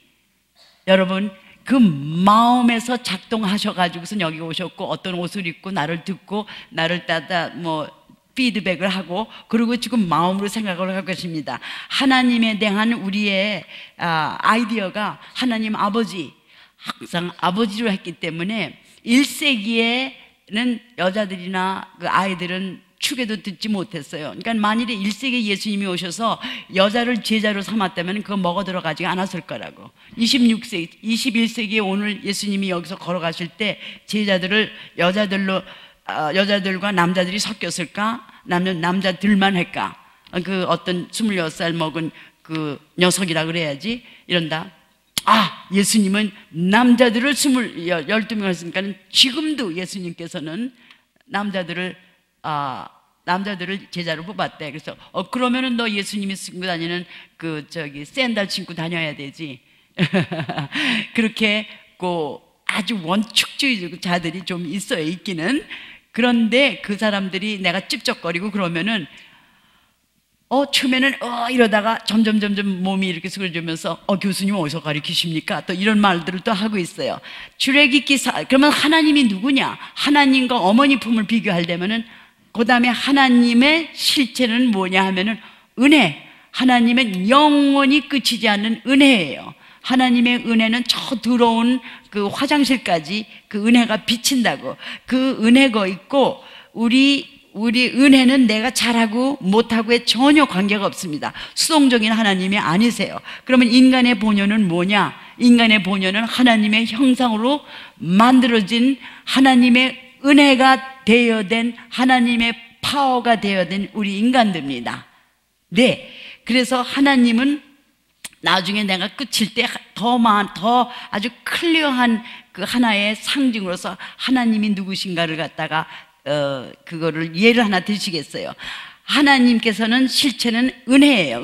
A: 여러분 그 마음에서 작동하셔가지고서 여기 오셨고, 어떤 옷을 입고 나를 듣고 나를 따다 뭐 피드백을 하고, 그리고 지금 마음으로 생각을 할 것입니다. 하나님에 대한 우리의 아이디어가 하나님 아버지, 항상 아버지로 했기 때문에 1세기에는 여자들이나 그 아이들은 축에도 듣지 못했어요. 그러니까 만일에 1세기에 예수님이 오셔서 여자를 제자로 삼았다면 그거 먹어 들어가지 않았을 거라고. 26세기, 21세기에 오늘 예수님이 여기서 걸어가실 때 제자들을 여자들과 남자들이 섞였을까? 남자들만 할까? 그 어떤 26살 먹은 그 녀석이라 그래야지. 이런다. 예수님은 남자들을 12명 했으니까 지금도 예수님께서는 남자들을 제자로 뽑았대. 그래서 그러면은 너 예수님이 신고 다니는 샌들 신고 다녀야 되지. 그렇게 아주 원축주의자들이 좀 있어요, 있기는. 그런데 그 사람들이 내가 찝쩍거리고 그러면은 처음에는 이러다가 점점 몸이 이렇게 수그러지면서 교수님 어디서 가르치십니까? 또 이런 말들을 또 하고 있어요. 출애굽기 그러면 하나님이 누구냐? 하나님과 어머니 품을 비교하려면은 그 다음에 하나님의 실체는 뭐냐 하면은 은혜. 하나님은 영원히 끝이지 않는 은혜예요. 하나님의 은혜는 저 더러운 그 화장실까지 그 은혜가 비친다고. 그 은혜가 있고 우리 은혜는 내가 잘하고 못하고에 전혀 관계가 없습니다. 수동적인 하나님이 아니세요. 그러면 인간의 본연은 뭐냐? 인간의 본연은 하나님의 형상으로 만들어진 하나님의 은혜가 되어된 하나님의 파워가 되어된 우리 인간들입니다. 네. 그래서 하나님은 나중에 내가 끝일 때 더 아주 클리어한 그 하나의 상징으로서 하나님이 누구신가를 갖다가 그거를 예를 하나 드시겠어요. 하나님께서는 실체는 은혜예요.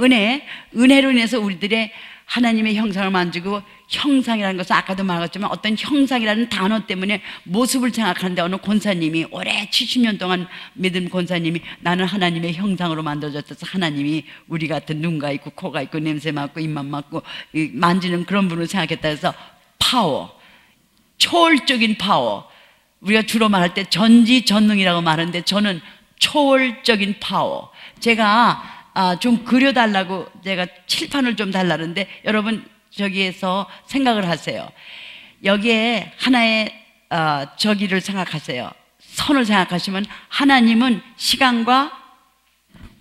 A: 은혜로 인해서 우리들의 하나님의 형상을 만지고, 형상이라는 것은 아까도 말했지만 어떤 형상이라는 단어 때문에 모습을 생각하는데, 어느 권사님이 오래 70년 동안 믿은 권사님이 나는 하나님의 형상으로 만들어졌어서 하나님이 우리 같은 눈가 있고 코가 있고 냄새 맡고 입만 맡고 만지는 그런 분을 생각했다 해서 파워, 초월적인 파워, 우리가 주로 말할 때 전지전능이라고 말하는데 저는 초월적인 파워. 제가 좀 그려달라고 제가 칠판을 좀 달라는데 여러분 저기에서 생각을 하세요. 여기에 하나의 저기를 생각하세요. 선을 생각하시면 하나님은 시간과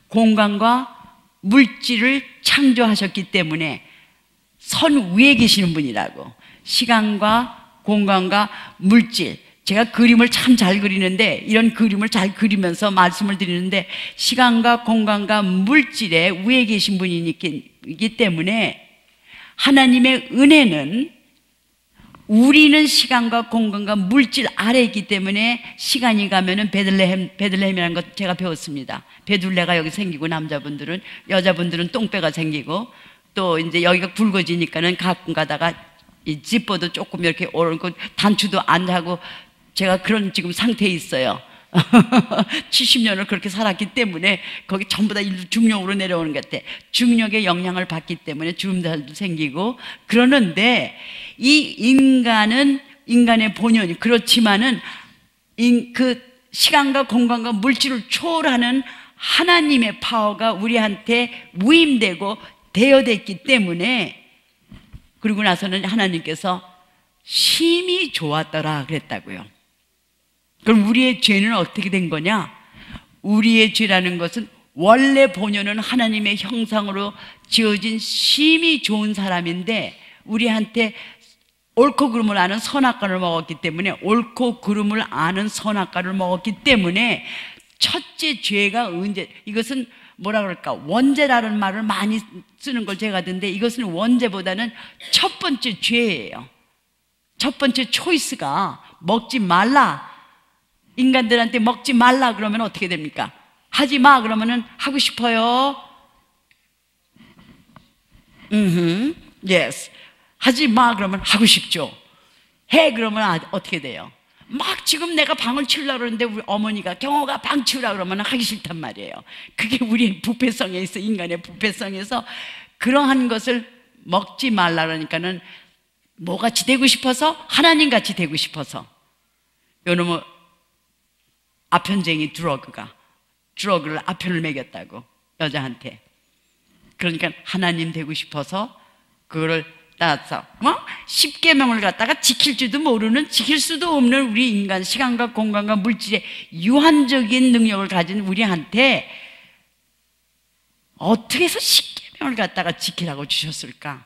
A: 공간과 물질을 창조하셨기 때문에 선 위에 계시는 분이라고. 시간과 공간과 물질. 제가 그림을 참 잘 그리는데 이런 그림을 잘 그리면서 말씀을 드리는데 시간과 공간과 물질의 위에 계신 분이기 때문에 하나님의 은혜는 우리는 시간과 공간과 물질 아래에 있기 때문에 시간이 가면은 베들레헴이라는 것 제가 배웠습니다. 베둘레가 여기 생기고 여자분들은 똥배가 생기고 또 이제 여기가 굵어지니까는 가끔 가다가 이 지퍼도 조금 이렇게 오르고 단추도 안 하고 제가 그런 지금 상태에 있어요. 70년을 그렇게 살았기 때문에 거기 전부 다 중력으로 내려오는 것 같아. 중력의 영향을 받기 때문에 주름살도 생기고 그러는데 이 인간의 본연이 그렇지만은 그 시간과 공간과 물질을 초월하는 하나님의 파워가 우리한테 위임되고 대여됐기 때문에 그리고 나서는 하나님께서 심히 좋았더라 그랬다고요. 그럼 우리의 죄는 어떻게 된 거냐? 우리의 죄라는 것은 원래 본연은 하나님의 형상으로 지어진 심히 좋은 사람인데 우리한테 옳고 그름을 아는 선악과를 먹었기 때문에 첫째 죄가 이것은 뭐라 그럴까? 원죄라는 말을 많이 쓰는 걸 제가 듣는데 이것은 원죄보다는 첫 번째 죄예요. 첫 번째 초이스가 먹지 말라. 인간들한테 먹지 말라 그러면 어떻게 됩니까? 하지 마 그러면은 하고 싶어요. yes. 하지 마 그러면 하고 싶죠. 해 그러면 어떻게 돼요? 막 지금 내가 방을 치우려고 그러는데 우리 어머니가 경호가 방 치우라 그러면 하기 싫단 말이에요. 그게 우리의 부패성에 있어. 인간의 부패성에서 그러한 것을 먹지 말라 그러니까는 뭐같이 되고 싶어서? 하나님같이 되고 싶어서. 요놈의 아편쟁이 드러그가 드러그를 아편을 먹였다고, 여자한테. 그러니까 하나님 되고 싶어서 그거를 따서 십계명을 갖다가 지킬 줄도 모르는, 지킬 수도 없는 우리 인간, 시간과 공간과 물질의 유한적인 능력을 가진 우리한테 어떻게 해서 십계명을 갖다가 지키라고 주셨을까?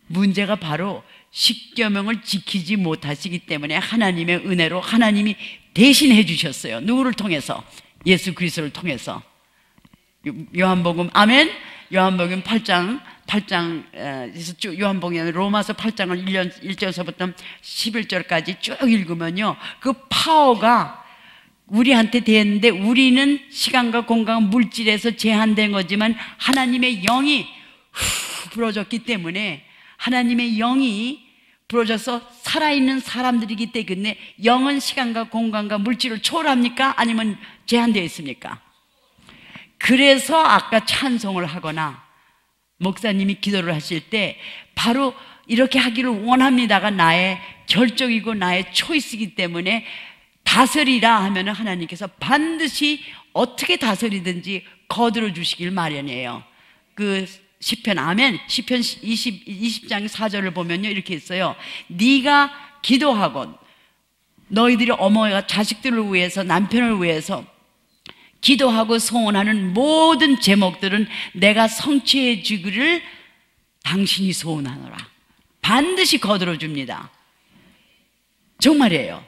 A: 문제가 바로 십계명을 지키지 못하시기 때문에 하나님의 은혜로 하나님이 대신해 주셨어요. 누구를 통해서? 예수 그리스도를 통해서. 요한복음, 아멘. 요한복음 8장 요한복음 로마서 8장을 1절서부터 11절까지 쭉 읽으면요, 그 파워가 우리한테 되는데, 우리는 시간과 공간, 물질에서 제한된 거지만 하나님의 영이 불어졌기 때문에, 하나님의 영이 불어져서 살아있는 사람들이기 때문에, 영은 시간과 공간과 물질을 초월합니까? 아니면 제한되어 있습니까? 그래서 아까 찬송을 하거나 목사님이 기도를 하실 때 바로 이렇게 하기를 원합니다가 나의 결정이고 나의 초이스이기 때문에, 다스리라 하면 하나님께서 반드시 어떻게 다스리든지 거들어 주시길 마련이에요. 그 시편, 아멘. 시편 20장 4절을 보면요, 이렇게 있어요. 네가 기도하고 너희들이 어머니가 자식들을 위해서, 남편을 위해서 기도하고 소원하는 모든 제목들은 내가 성취해 주기를 당신이 소원하노라. 반드시 거들어 줍니다. 정말이에요.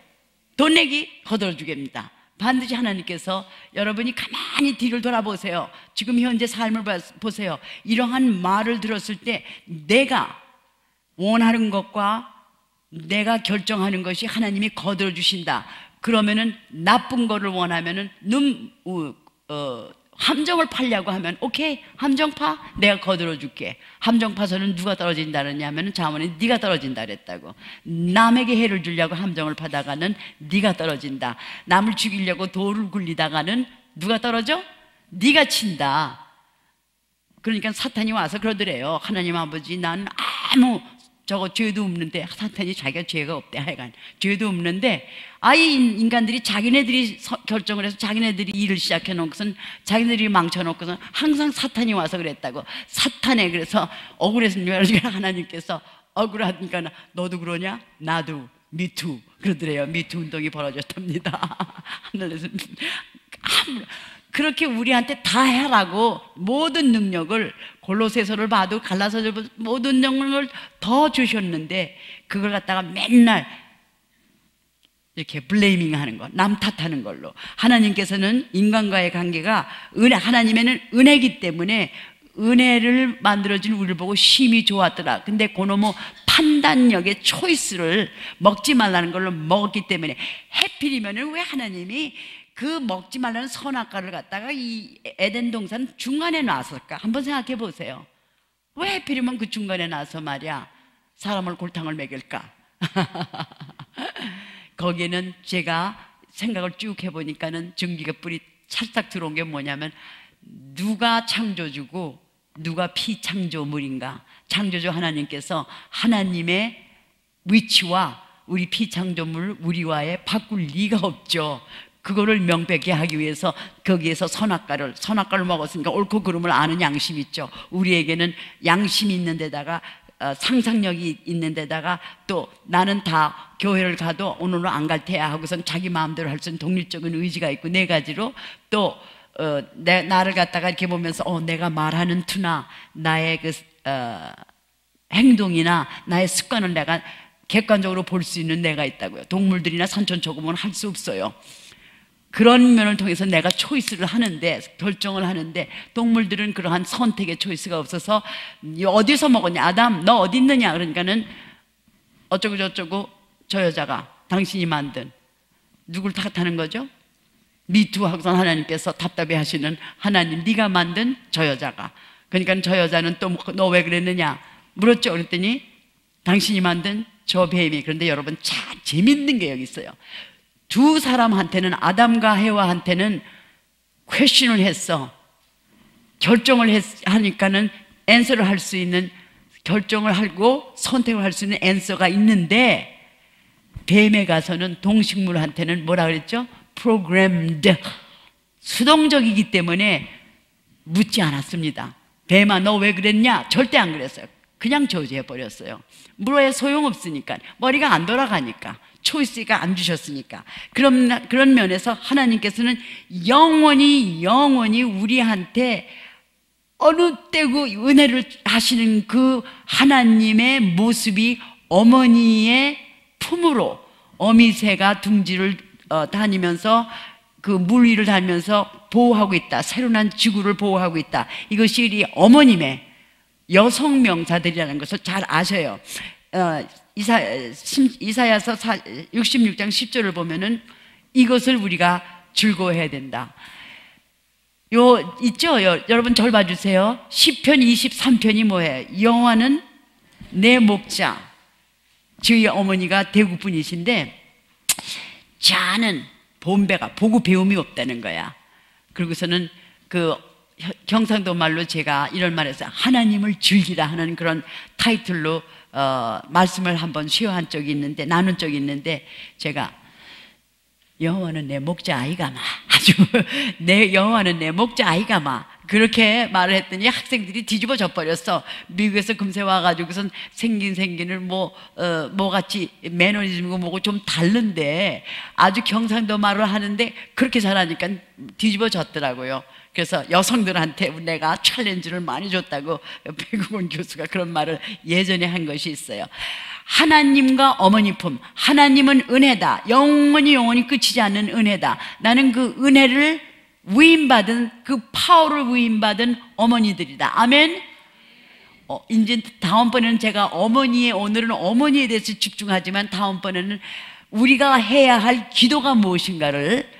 A: 돈 내기 거들어 주겠습니다. 반드시 하나님께서, 여러분이 가만히 뒤를 돌아보세요. 지금 현재 삶을 보세요. 이러한 말을 들었을 때 내가 원하는 것과 내가 결정하는 것이 하나님이 거들어 주신다. 그러면은 나쁜 거를 원하면은 함정을 파려고 하면 오케이, 함정파 내가 거들어 줄게. 함정 파서는 누가 떨어진다느냐 하면은 자문에 네가 떨어진다 그랬다고. 남에게 해를 주려고 함정을 파다가는 네가 떨어진다. 남을 죽이려고 돌을 굴리다가는 누가 떨어져? 네가 친다. 그러니까 사탄이 와서 그러더래요. 하나님 아버지, 난 아무 죄도 없는데, 사탄이 자기가 죄가 없대. 하여간 죄도 없는데, 이 인간들이 자기네들이 결정을 해서 자기네들이 일을 시작해 놓고선, 자기네들이 망쳐 놓고선 항상 사탄이 와서 그랬다고. 사탄에 그래서 억울했으면 하나님께서 억울하니까 너도 그러냐? 나도 미투 그러더래요. 미투 운동이 벌어졌답니다. 하늘에서 그렇게 우리한테 다 해라고 모든 능력을, 골로새서를 봐도 갈라서를 봐도 모든 능력을 더 주셨는데, 그걸 갖다가 맨날 이렇게 블레이밍 하는 거, 남 탓하는 걸로. 하나님께서는 인간과의 관계가 하나님에는 은혜이기 때문에 은혜를 만들어준 우리를 보고 심히 좋았더라. 근데 그놈의 판단력의 초이스를 먹지 말라는 걸로 먹었기 때문에, 해필이면은 왜 하나님이 그 먹지 말라는 선악과를 갖다가 이 에덴 동산 중간에 놨을까? 한번 생각해 보세요. 왜 하필이면 그 중간에 놔서 말이야 사람을 골탕을 먹일까? 거기에는 제가 생각을 쭉 해보니까는 증기가 뿔이 찰싹 들어온 게 뭐냐면, 누가 창조주고 누가 피창조물인가? 창조주 하나님께서 하나님의 위치와 우리 피창조물 우리와의 바꿀 리가 없죠. 그거를 명백히 하기 위해서 거기에서 선악과를 먹었으니까 옳고 그름을 아는 양심이 있죠. 우리에게는 양심이 있는 데다가 상상력이 있는 데다가 또 나는 다 교회를 가도 오늘은 안 갈 테야 하고선 자기 마음대로 할 수 있는 독립적인 의지가 있고, 네 가지로 또 나를 갖다가 이렇게 보면서 내가 말하는 투나 나의 그 행동이나 나의 습관을 내가 객관적으로 볼 수 있는 내가 있다고요. 동물들이나 산천초금은 할 수 없어요. 그런 면을 통해서 내가 초이스를 하는데, 결정을 하는데, 동물들은 그러한 선택의 초이스가 없어서 어디서 먹었냐? 아담 너 어디 있느냐? 그러니까는 어쩌고 저쩌고 저 여자가 당신이 만든, 누굴 탓하는 거죠? 미투하고선 하나님께서 답답해 하시는, 하나님 네가 만든 저 여자가. 그러니까 저 여자는 또 너 왜 그랬느냐 물었죠. 그랬더니 당신이 만든 저 뱀이. 그런데 여러분 참 재밌는 게 여기 있어요. 두 사람한테는, 아담과 해와한테는 퀘션을 했어. 결정을 하니까는 앤서를 할 수 있는, 결정을 하고 선택을 할 수 있는 앤서가 있는데, 뱀에 가서는 동식물한테는 뭐라 그랬죠? programmed, 수동적이기 때문에 묻지 않았습니다. 뱀아 너 왜 그랬냐? 절대 안 그랬어요. 그냥 저주해 버렸어요. 물어야 소용없으니까, 머리가 안 돌아가니까, 초이스가 안 주셨으니까. 그런 면에서 하나님께서는 영원히 우리한테 어느 때고 은혜를 하시는 그 하나님의 모습이 어머니의 품으로, 어미새가 둥지를 다니면서 그 물 위를 다니면서 보호하고 있다, 새로 난 지구를 보호하고 있다, 이것이 우리 어머님의 여성 명사들이라는 것을 잘 아셔요. 이사야서 66장 10절을 보면은 이것을 우리가 즐거워해야 된다. 있죠? 여러분 절 봐주세요. 시편 23편이 뭐예요? 여호와는 내 목자. 저희 어머니가 대구 분이신데, 자는 본배가 보고 배움이 없다는 거야. 그리고서는 그 경상도 말로 제가 이런 말했어요. 하나님을 즐기라 하는 그런 타이틀로 말씀을 한번 쉐어한 적이 있는데, 나눈 적이 있는데, 제가 여호와는 내 목자 아이가마, 아주 내 여호와는 내 목자 아이가마, 그렇게 말을 했더니 학생들이 뒤집어져 버렸어. 미국에서 금세 와가지고선 생긴을 뭐같이 매너리즘이고 뭐고 좀 다른데 아주 경상도 말을 하는데 그렇게 잘하니까 뒤집어졌더라고요. 그래서 여성들한테 내가 챌린지를 많이 줬다고 배국원 교수가 그런 말을 예전에 한 것이 있어요. 하나님과 어머니 품, 하나님은 은혜다. 영원히 끝이지 않는 은혜다. 나는 그 은혜를 위임받은, 그 파워를 위임받은 어머니들이다. 아멘. 이제 다음번에는 제가 오늘은 어머니에 대해서 집중하지만 다음번에는 우리가 해야 할 기도가 무엇인가를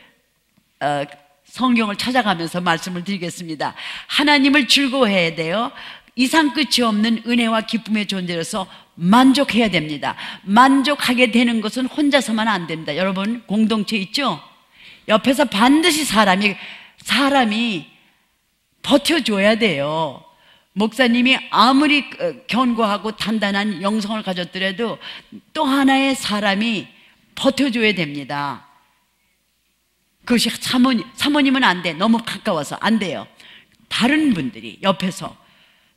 A: 성경을 찾아가면서 말씀을 드리겠습니다. 하나님을 즐거워해야 돼요. 이상 끝이 없는 은혜와 기쁨의 존재로서 만족해야 됩니다. 만족하게 되는 것은 혼자서만 안 됩니다. 여러분 공동체 있죠? 옆에서 반드시 사람이 버텨줘야 돼요. 목사님이 아무리 견고하고 단단한 영성을 가졌더라도 또 하나의 사람이 버텨줘야 됩니다. 그것이 사모님은 안 돼. 너무 가까워서 안 돼요. 다른 분들이 옆에서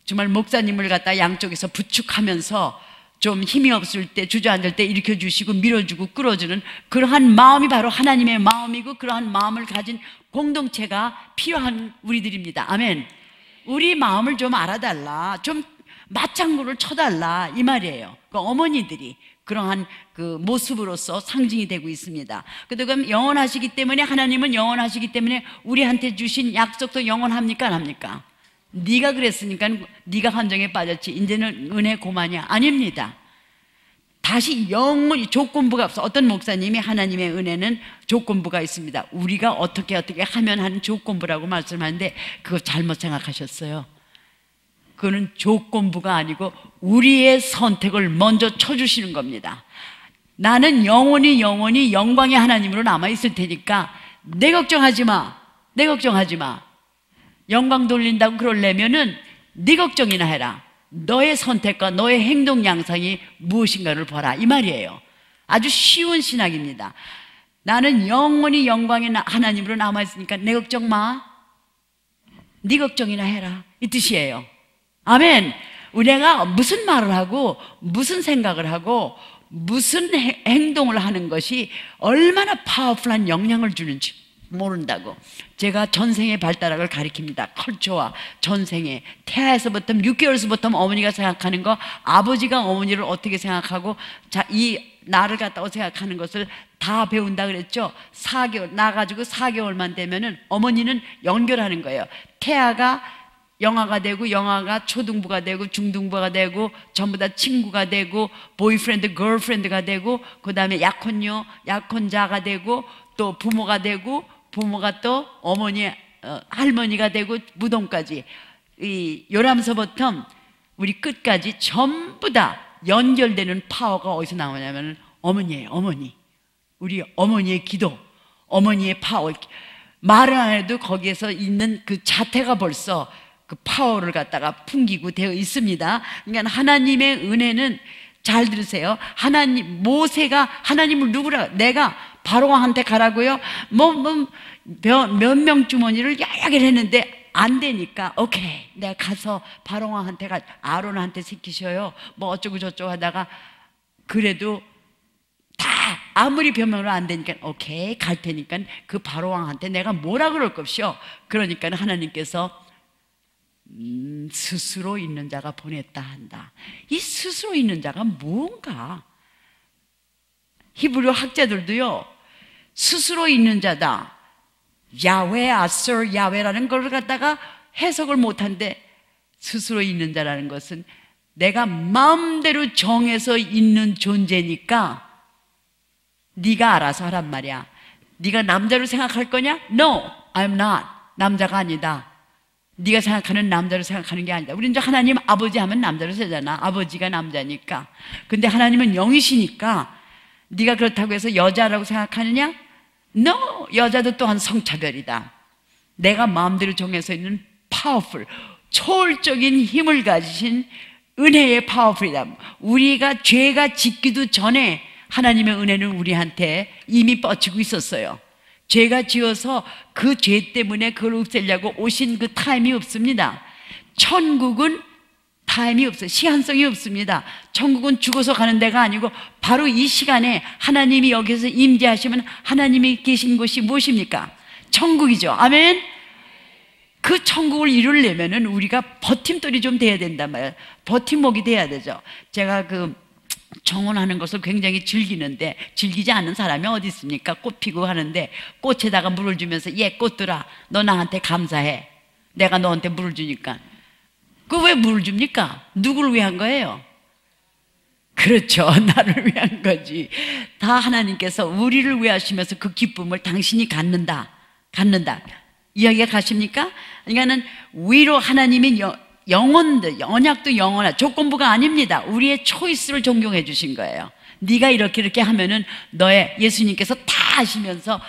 A: 정말 목사님을 갖다 양쪽에서 부축하면서 좀 힘이 없을 때, 주저앉을 때 일으켜주시고 밀어주고 끌어주는 그러한 마음이 바로 하나님의 마음이고, 그러한 마음을 가진 공동체가 필요한 우리들입니다. 아멘. 우리 마음을 좀 알아달라, 좀 맞장구를 쳐달라, 이 말이에요. 그 어머니들이 그러한 그 모습으로서 상징이 되고 있습니다. 그럼 영원하시기 때문에, 하나님은 영원하시기 때문에 우리한테 주신 약속도 영원합니까? 안 합니까? 네가 그랬으니까 네가 함정에 빠졌지, 이제는 은혜 고만이야. 아닙니다. 다시 영원히 조건부가 없어. 어떤 목사님이 하나님의 은혜는 조건부가 있습니다. 우리가 어떻게 하면 하는 조건부라고 말씀하는데 그거 잘못 생각하셨어요. 그거는 조건부가 아니고 우리의 선택을 먼저 쳐주시는 겁니다. 나는 영원히 영광의 하나님으로 남아있을 테니까 내 걱정하지 마. 내 걱정하지 마. 영광 돌린다고 그러려면은 네 걱정이나 해라. 너의 선택과 너의 행동 양상이 무엇인가를 보라, 이 말이에요. 아주 쉬운 신학입니다. 나는 영원히 영광의 하나님으로 남아있으니까 내 걱정 마. 네 걱정이나 해라, 이 뜻이에요. 아멘. 우리가 무슨 말을 하고 무슨 생각을 하고 무슨 행동을 하는 것이 얼마나 파워풀한 영향을 주는지 모른다고. 제가 전생의 발달학을 가리킵니다. 컬처와 전생의, 태아에서부터 6개월서부터 어머니가 생각하는 거, 아버지가 어머니를 어떻게 생각하고 이 나를 갖다가 생각하는 것을 다 배운다 그랬죠. 4개월 나가지고 4개월만 되면은 어머니는 연결하는 거예요. 태아가 영아가 되고, 영아가 초등부가 되고, 중등부가 되고, 전부 다 친구가 되고, 보이프렌드, 걸프렌드가 되고, 그 다음에 약혼녀, 약혼자가 되고, 또 부모가 되고, 부모가 또 어머니, 할머니가 되고, 무덤까지, 이 요람서부터 우리 끝까지 전부 다 연결되는 파워가 어디서 나오냐면 어머니예요. 어머니. 우리 어머니의 기도, 어머니의 파워. 말을 안 해도 거기에서 있는 그 자태가 벌써 그 파워를 갖다가 풍기고 되어 있습니다. 그러니까 하나님의 은혜는, 잘 들으세요. 모세가 하나님을 누구라, 내가 바로왕한테 가라고요? 몇 명 주머니를 여러 개를 했는데 안 되니까 오케이, 내가 가서 바로왕한테 아론한테 시키셔요. 뭐 어쩌고 저쩌고 하다가 그래도 다 아무리 변명으로 안 되니까 오케이, 갈 테니까 그 바로왕한테 내가 뭐라 그럴 것이요. 그러니까 하나님께서 스스로 있는 자가 보냈다 한다. 이 스스로 있는 자가 뭔가? 히브리 학자들도요, 스스로 있는 자다, 야훼, 아서, 야훼라는 걸 갖다가 해석을 못한데, 스스로 있는 자라는 것은 내가 마음대로 정해서 있는 존재니까 네가 알아서 하란 말이야. 네가 남자로 생각할 거냐? No, I'm not. 남자가 아니다. 네가 생각하는 남자로 생각하는 게 아니다. 우리는 이제 하나님 아버지 하면 남자로 쓰잖아. 아버지가 남자니까. 근데 하나님은 영이시니까 네가 그렇다고 해서 여자라고 생각하느냐? No! 여자도 또한 성차별이다. 내가 마음대로 정해서 있는 powerful, 초월적인 힘을 가지신 은혜의 파워풀이다. 우리가 죄가 짓기도 전에 하나님의 은혜는 우리한테 이미 뻗치고 있었어요. 죄가 지어서 그 죄 때문에 그걸 없애려고 오신 그 타임이 없습니다. 천국은 타임이 없어요. 시한성이 없습니다. 천국은 죽어서 가는 데가 아니고 바로 이 시간에 하나님이 여기서 임재하시면 하나님이 계신 곳이 무엇입니까? 천국이죠. 아멘. 그 천국을 이루려면은 우리가 버팀돌이 좀 돼야 된단 말이에요. 버팀목이 돼야 되죠. 제가 그 정원하는 것을 굉장히 즐기는데 즐기지 않는 사람이 어디 있습니까? 꽃 피고 하는데 꽃에다가 물을 주면서 얘 꽃들아, 너 나한테 감사해. 내가 너한테 물을 주니까. 그 왜 물을 줍니까? 누구를 위한 거예요? 그렇죠. 나를 위한 거지. 다 하나님께서 우리를 위하시면서 그 기쁨을 당신이 갖는다. 이야기가 가십니까? 그러니까는 위로 하나님이 영혼들, 언약도 영원한 조건부가 아닙니다. 우리의 초이스를 존경해 주신 거예요. 네가 이렇게 하면은 너의 예수님께서 다 아시면서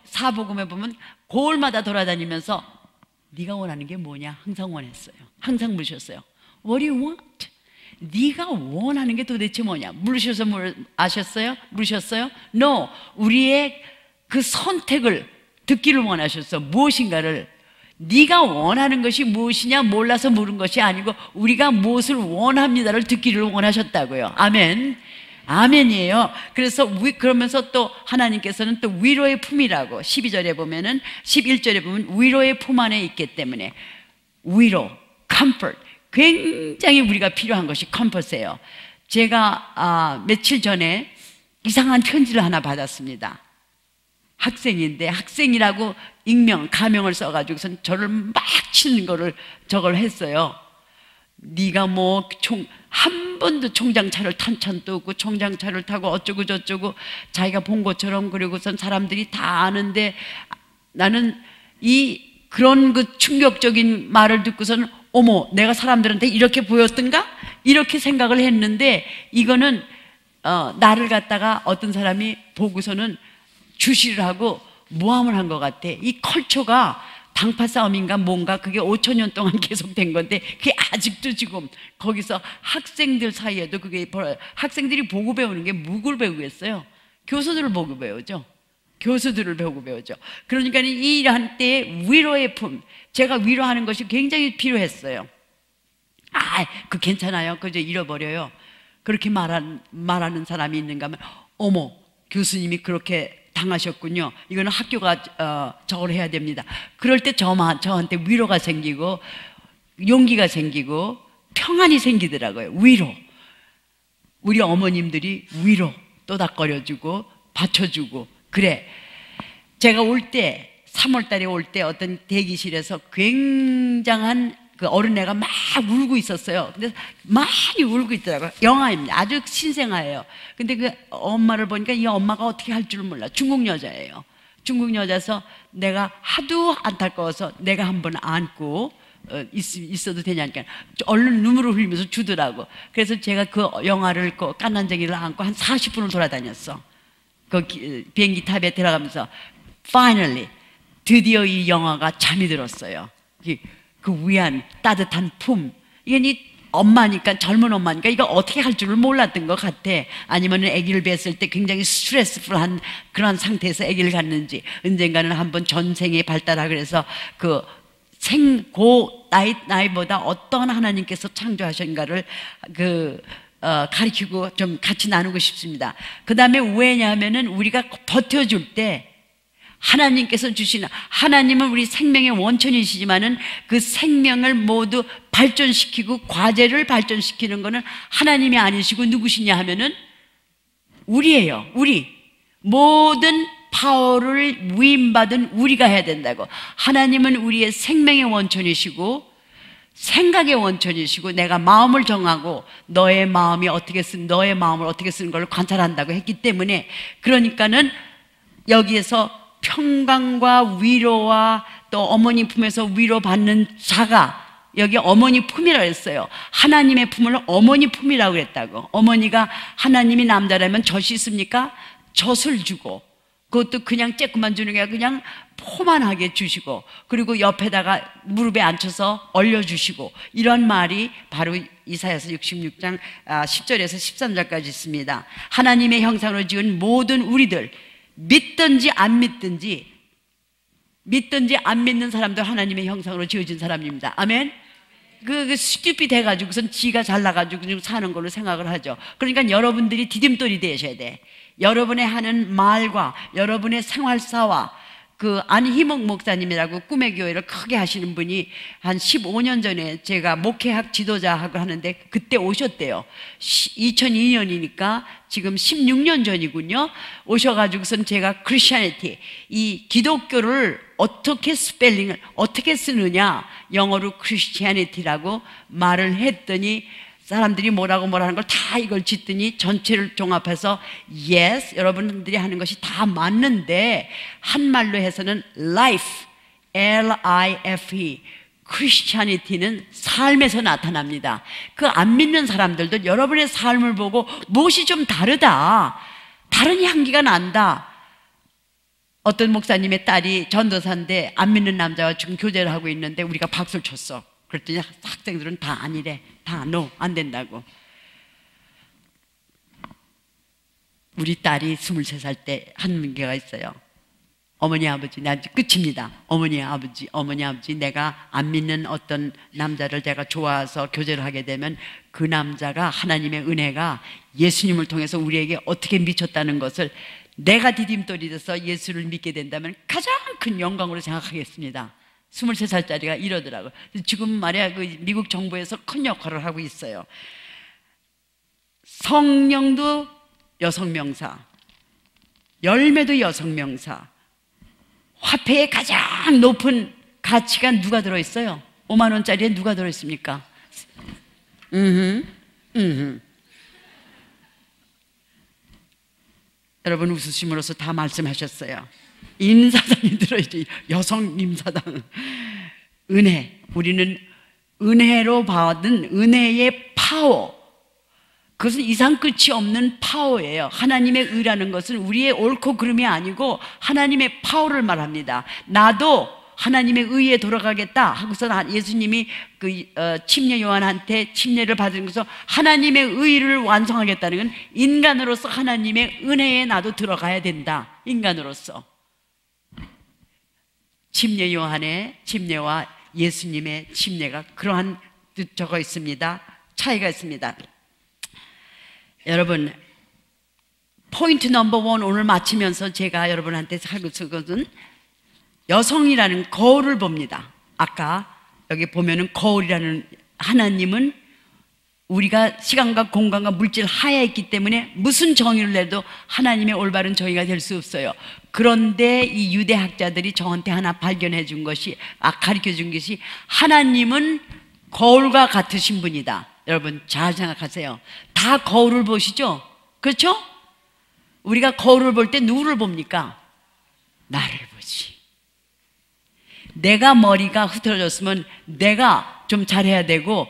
A: 사복음에 보면 고을마다 돌아다니면서 네가 원하는 게 뭐냐? 항상 원했어요. 항상 물으셨어요. What do you want? 네가 원하는 게 도대체 뭐냐? 물으셔서 아셨어요? 물으셨어요? No. 우리의 그 선택을 듣기를 원하셨어. 무엇인가를. 네가 원하는 것이 무엇이냐 몰라서 물은 것이 아니고 우리가 무엇을 원합니다를 듣기를 원하셨다고요. 아멘. 아멘이에요. 그래서 그러면서 또 하나님께서는 또 위로의 품이라고 12절에 보면은 11절에 보면 위로의 품 안에 있기 때문에 위로, comfort, 굉장히 우리가 필요한 것이 comfort이에요. 제가 며칠 전에 이상한 편지를 하나 받았습니다. 학생인데 학생이라고 가명을 써가지고선 저를 막 치는 거를 저걸 했어요. 네가 뭐 한 번도 총장차를 탄 천도 없고 총장차를 타고 어쩌고 저쩌고 자기가 본 것처럼, 그리고선 사람들이 다 아는데 나는 그런 그 충격적인 말을 듣고서는 어머, 내가 사람들한테 이렇게 보였던가? 이렇게 생각을 했는데 이거는 나를 갖다가 어떤 사람이 보고서는 주시를 하고 모함을 한 것 같아. 이 컬처가 당파 싸움인가 뭔가 그게 5,000년 동안 계속된 건데 그게 아직도 지금 거기서 학생들 사이에도 그게 학생들이 보고 배우는 게 누굴 배우겠어요? 교수들을 보고 배우죠. 교수들을 보고 배우죠. 그러니까 이 일한 때에 위로의 품, 제가 위로하는 것이 굉장히 필요했어요. 그 괜찮아요. 그저 잃어버려요. 그렇게 말하는 사람이 있는가 하면 어머, 교수님이 그렇게 당하셨군요. 이거는 학교가 저걸 해야 됩니다. 그럴 때 저한테 위로가 생기고 용기가 생기고 평안이 생기더라고요. 위로. 우리 어머님들이 위로 또닥거려주고 받쳐주고. 그래, 제가 올 때 3월 달에 올 때 어떤 대기실에서 굉장한 그 어린애가 막 울고 있었어요. 근데 많이 울고 있더라고요. 영아입니다. 아주 신생아예요. 근데 그 엄마를 보니까 이 엄마가 어떻게 할 줄을 몰라. 중국 여자예요. 중국 여자서 내가 하도 안타까워서 내가 한번 안고 있어도 되냐니까 얼른 눈물을 흘리면서 주더라고. 그래서 제가 그 영아를 깐난쟁이를 안고 한 40분을 돌아다녔어. 그 비행기 탑에 들어가면서 finally 드디어 이 영아가 잠이 들었어요. 그 위안, 따뜻한 품. 이게 엄마니까, 젊은 엄마니까 이거 어떻게 할 줄을 몰랐던 것 같아. 아니면 아기를 뵀을 때 굉장히 스트레스풀한 그런 상태에서 아기를 갖는지, 언젠가는 한번 전생에 발달하고 그래서 그 나이보다 어떤 하나님께서 창조하신가를 가르치고 좀 같이 나누고 싶습니다. 그 다음에 왜냐하면은 우리가 버텨줄 때 하나님께서 주시는, 하나님은 우리 생명의 원천이시지만은 그 생명을 모두 발전시키고 과제를 발전시키는 거는 하나님이 아니시고 누구시냐 하면은 우리예요. 우리 모든 파워를 위임받은 우리가 해야 된다고. 하나님은 우리의 생명의 원천이시고 생각의 원천이시고, 내가 마음을 정하고 너의 마음을 어떻게 쓰는 걸 관찰한다고 했기 때문에, 그러니까는 여기에서 평강과 위로와 또 어머니 품에서 위로받는 자가, 여기 어머니 품이라고 했어요. 하나님의 품을 어머니 품이라고 그랬다고. 어머니가 하나님이 남자라면 젖이 있습니까? 젖을 주고, 그것도 그냥 쬐끔만 주는 게 아니라 그냥 포만하게 주시고, 그리고 옆에다가 무릎에 앉혀서 얼려주시고, 이런 말이 바로 이사야서 66장 10절에서 13절까지 있습니다. 하나님의 형상으로 지은 모든 우리들, 믿든지 안 믿든지 안 믿는 사람도 하나님의 형상으로 지어진 사람입니다. 아멘. 스튜피 돼가지고선 지가 잘나가지고 사는 걸로 생각을 하죠. 그러니까 여러분들이 디딤돌이 되셔야 돼. 여러분의 하는 말과 여러분의 생활사와, 안희목 목사님이라고 꿈의 교회를 크게 하시는 분이 한 15년 전에 제가 목회학 지도자하고 하는데 그때 오셨대요. 2002년이니까 지금 16년 전이군요. 오셔가지고선 제가 크리스천리티, 이 기독교를 어떻게 스펠링을 어떻게 쓰느냐, 영어로 크리스천리티라고 말을 했더니 사람들이 뭐라고 하는 걸 다 이걸 짓더니 전체를 종합해서 yes, 여러분들이 하는 것이 다 맞는데 한말로 해서는 life, L-I-F-E, 크리스찬이티는 삶에서 나타납니다. 그 안 믿는 사람들도 여러분의 삶을 보고 무엇이 좀 다르다, 다른 향기가 난다. 어떤 목사님의 딸이 전도사인데 안 믿는 남자와 지금 교제를 하고 있는데 우리가 박수를 쳤어. 그랬더니 학생들은 다 아니래. 다 no, 안 된다고. 우리 딸이 23살 때 한 문제가 있어요. 어머니 아버지, 나 끝입니다. 어머니 아버지, 내가 안 믿는 어떤 남자를 제가 좋아해서 교제를 하게 되면 그 남자가, 하나님의 은혜가 예수님을 통해서 우리에게 어떻게 미쳤다는 것을 내가 디딤돌이 돼서 예수를 믿게 된다면 가장 큰 영광으로 생각하겠습니다. 23살짜리가 이러더라고요. 지금 말이야, 미국 정부에서 큰 역할을 하고 있어요. 성령도 여성명사, 열매도 여성명사, 화폐의 가장 높은 가치가 누가 들어있어요? 5만 원짜리에 누가 들어있습니까? 여러분 웃으심으로써 다 말씀하셨어요. 임사당이 들어있지. 여성 임사당. 은혜, 우리는 은혜로 받은 은혜의 파워, 그것은 이상 끝이 없는 파워예요. 하나님의 의라는 것은 우리의 옳고 그름이 아니고 하나님의 파워를 말합니다. 나도 하나님의 의에 돌아가겠다 하고서 예수님이 침례 요한한테 침례를 받은 것은 하나님의 의를 완성하겠다는 건 인간으로서 하나님의 은혜에 나도 들어가야 된다. 인간으로서. 침례 요한의 침례와 예수님의 침례가 그러한 저거 있습니다. 차이가 있습니다. 여러분, 포인트 넘버 원 오늘 마치면서 제가 여러분한테 하고 있는 것은 여성이라는 거울을 봅니다. 아까 여기 보면은 거울이라는, 하나님은 우리가 시간과 공간과 물질 하에 있기 때문에 무슨 정의를 내도 하나님의 올바른 정의가 될 수 없어요. 그런데 이 유대학자들이 저한테 하나 발견해 준 것이, 가르쳐 준 것이, 하나님은 거울과 같으신 분이다. 여러분 잘 생각하세요. 다 거울을 보시죠? 그렇죠? 우리가 거울을 볼 때 누구를 봅니까? 나를 보지. 내가 머리가 흐트러졌으면 내가 좀 잘해야 되고,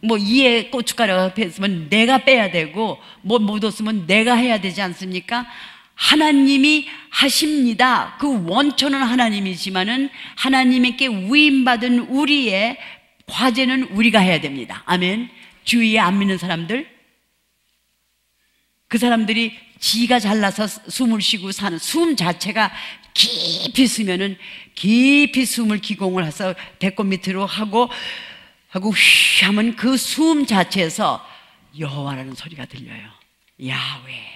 A: 뭐 이에 고춧가루가 뺐으면 내가 빼야 되고, 뭐 묻었으면 내가 해야 되지 않습니까? 하나님이 하십니다. 그 원천은 하나님이지만은 하나님께 위임받은 우리의 과제는 우리가 해야 됩니다. 아멘. 주위에 안 믿는 사람들, 그 사람들이 지가 잘나서 숨을 쉬고 사는 숨 자체가 깊이 쓰면은 깊이 숨을 기공을 해서 배꼽 밑으로 하고 휘 하면 그 숨 자체에서 여호와라는 소리가 들려요. 야훼.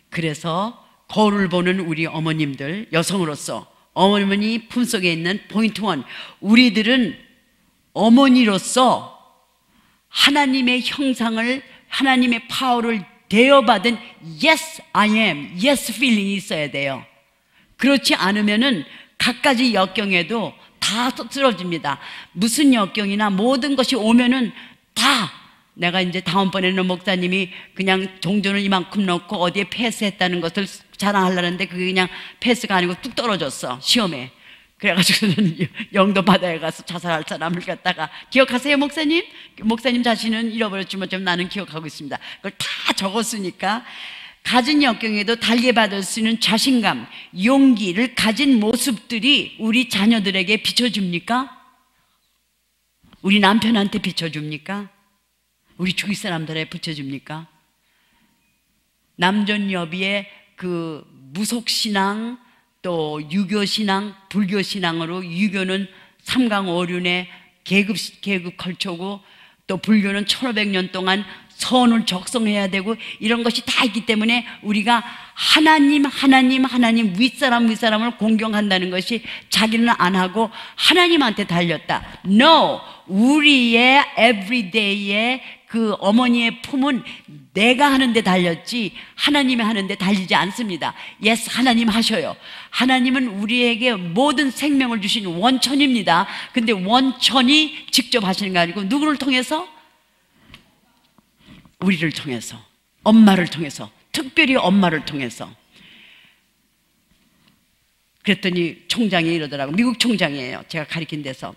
A: 그래서 거울을 보는 우리 어머님들, 여성으로서 어머니 품속에 있는 포인트 1, 우리들은 어머니로서 하나님의 형상을, 하나님의 파워를 대여받은 Yes, I am, Yes feeling이 있어야 돼요. 그렇지 않으면은 갖가지 역경에도 다 쓰러집니다. 무슨 역경이나 모든 것이 오면은 다, 내가 이제 다음번에는 목사님이 그냥 종전을 이만큼 넣고 어디에 패스했다는 것을 자랑하려는데 그게 그냥 패스가 아니고 뚝 떨어졌어, 시험에. 그래가지고 저는 영도 바다에 가서 자살할 사람을 갖다가, 기억하세요 목사님? 목사님 자신은 잃어버렸지만 좀 나는 기억하고 있습니다. 그걸 다 적었으니까 가진 역경에도 달게 받을 수 있는 자신감, 용기를 가진 모습들이 우리 자녀들에게 비춰줍니까? 우리 남편한테 비춰줍니까? 우리 주위 사람들에 비춰줍니까? 남존여비의 그 무속신앙, 또 유교신앙, 불교신앙으로, 유교는 삼강오륜의 계급 컬처고, 또 불교는 1500년 동안 선을 적성해야 되고, 이런 것이 다 있기 때문에 우리가 하나님 윗사람을 공경한다는 것이 자기는 안 하고 하나님한테 달렸다. No! 우리의 everyday의 그 어머니의 품은 내가 하는데 달렸지 하나님이 하는데 달리지 않습니다. Yes, 하나님 하셔요. 하나님은 우리에게 모든 생명을 주신 원천입니다. 근데 원천이 직접 하시는 게 아니고 누구를 통해서? 우리를 통해서, 엄마를 통해서, 특별히 엄마를 통해서. 그랬더니 총장이 이러더라고. 미국 총장이에요. 제가 가르친 데서.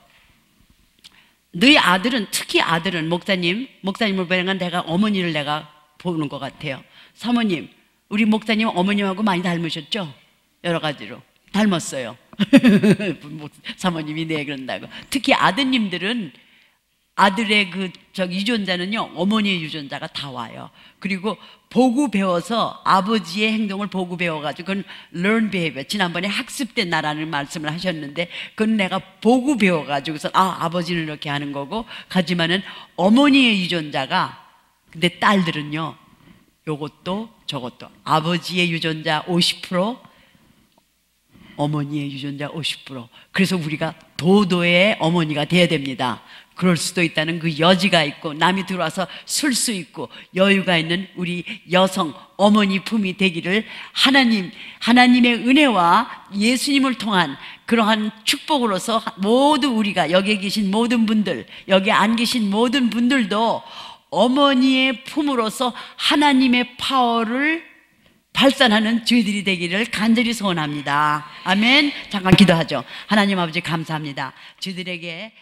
A: 너희 아들은, 특히 아들은, 목사님을 보니까 내가 어머니를 내가 보는 것 같아요. 사모님, 우리 목사님 어머님하고 많이 닮으셨죠? 여러 가지로 닮았어요. 사모님이 네 그런다고. 특히 아드님들은, 아들의 유전자는요, 어머니의 유전자가 다 와요. 그리고 보고 배워서, 아버지의 행동을 보고 배워가지고, 그건 learn behavior. 지난번에 학습된 나라는 말씀을 하셨는데, 그건 내가 보고 배워가지고서, 아버지는 이렇게 하는 거고, 하지만은 어머니의 유전자가, 근데 딸들은요, 요것도 저것도, 아버지의 유전자 50%, 어머니의 유전자 50%. 그래서 우리가 도도의 어머니가 돼야 됩니다. 그럴 수도 있다는 그 여지가 있고, 남이 들어와서 쓸 수 있고 여유가 있는 우리 여성 어머니 품이 되기를 하나님의 은혜와 예수님을 통한 그러한 축복으로서 모두 우리가, 여기에 계신 모든 분들, 여기 안 계신 모든 분들도 어머니의 품으로서 하나님의 파워를 발산하는 저희들이 되기를 간절히 소원합니다. 아멘. 잠깐 기도하죠. 하나님 아버지 감사합니다. 저희들에게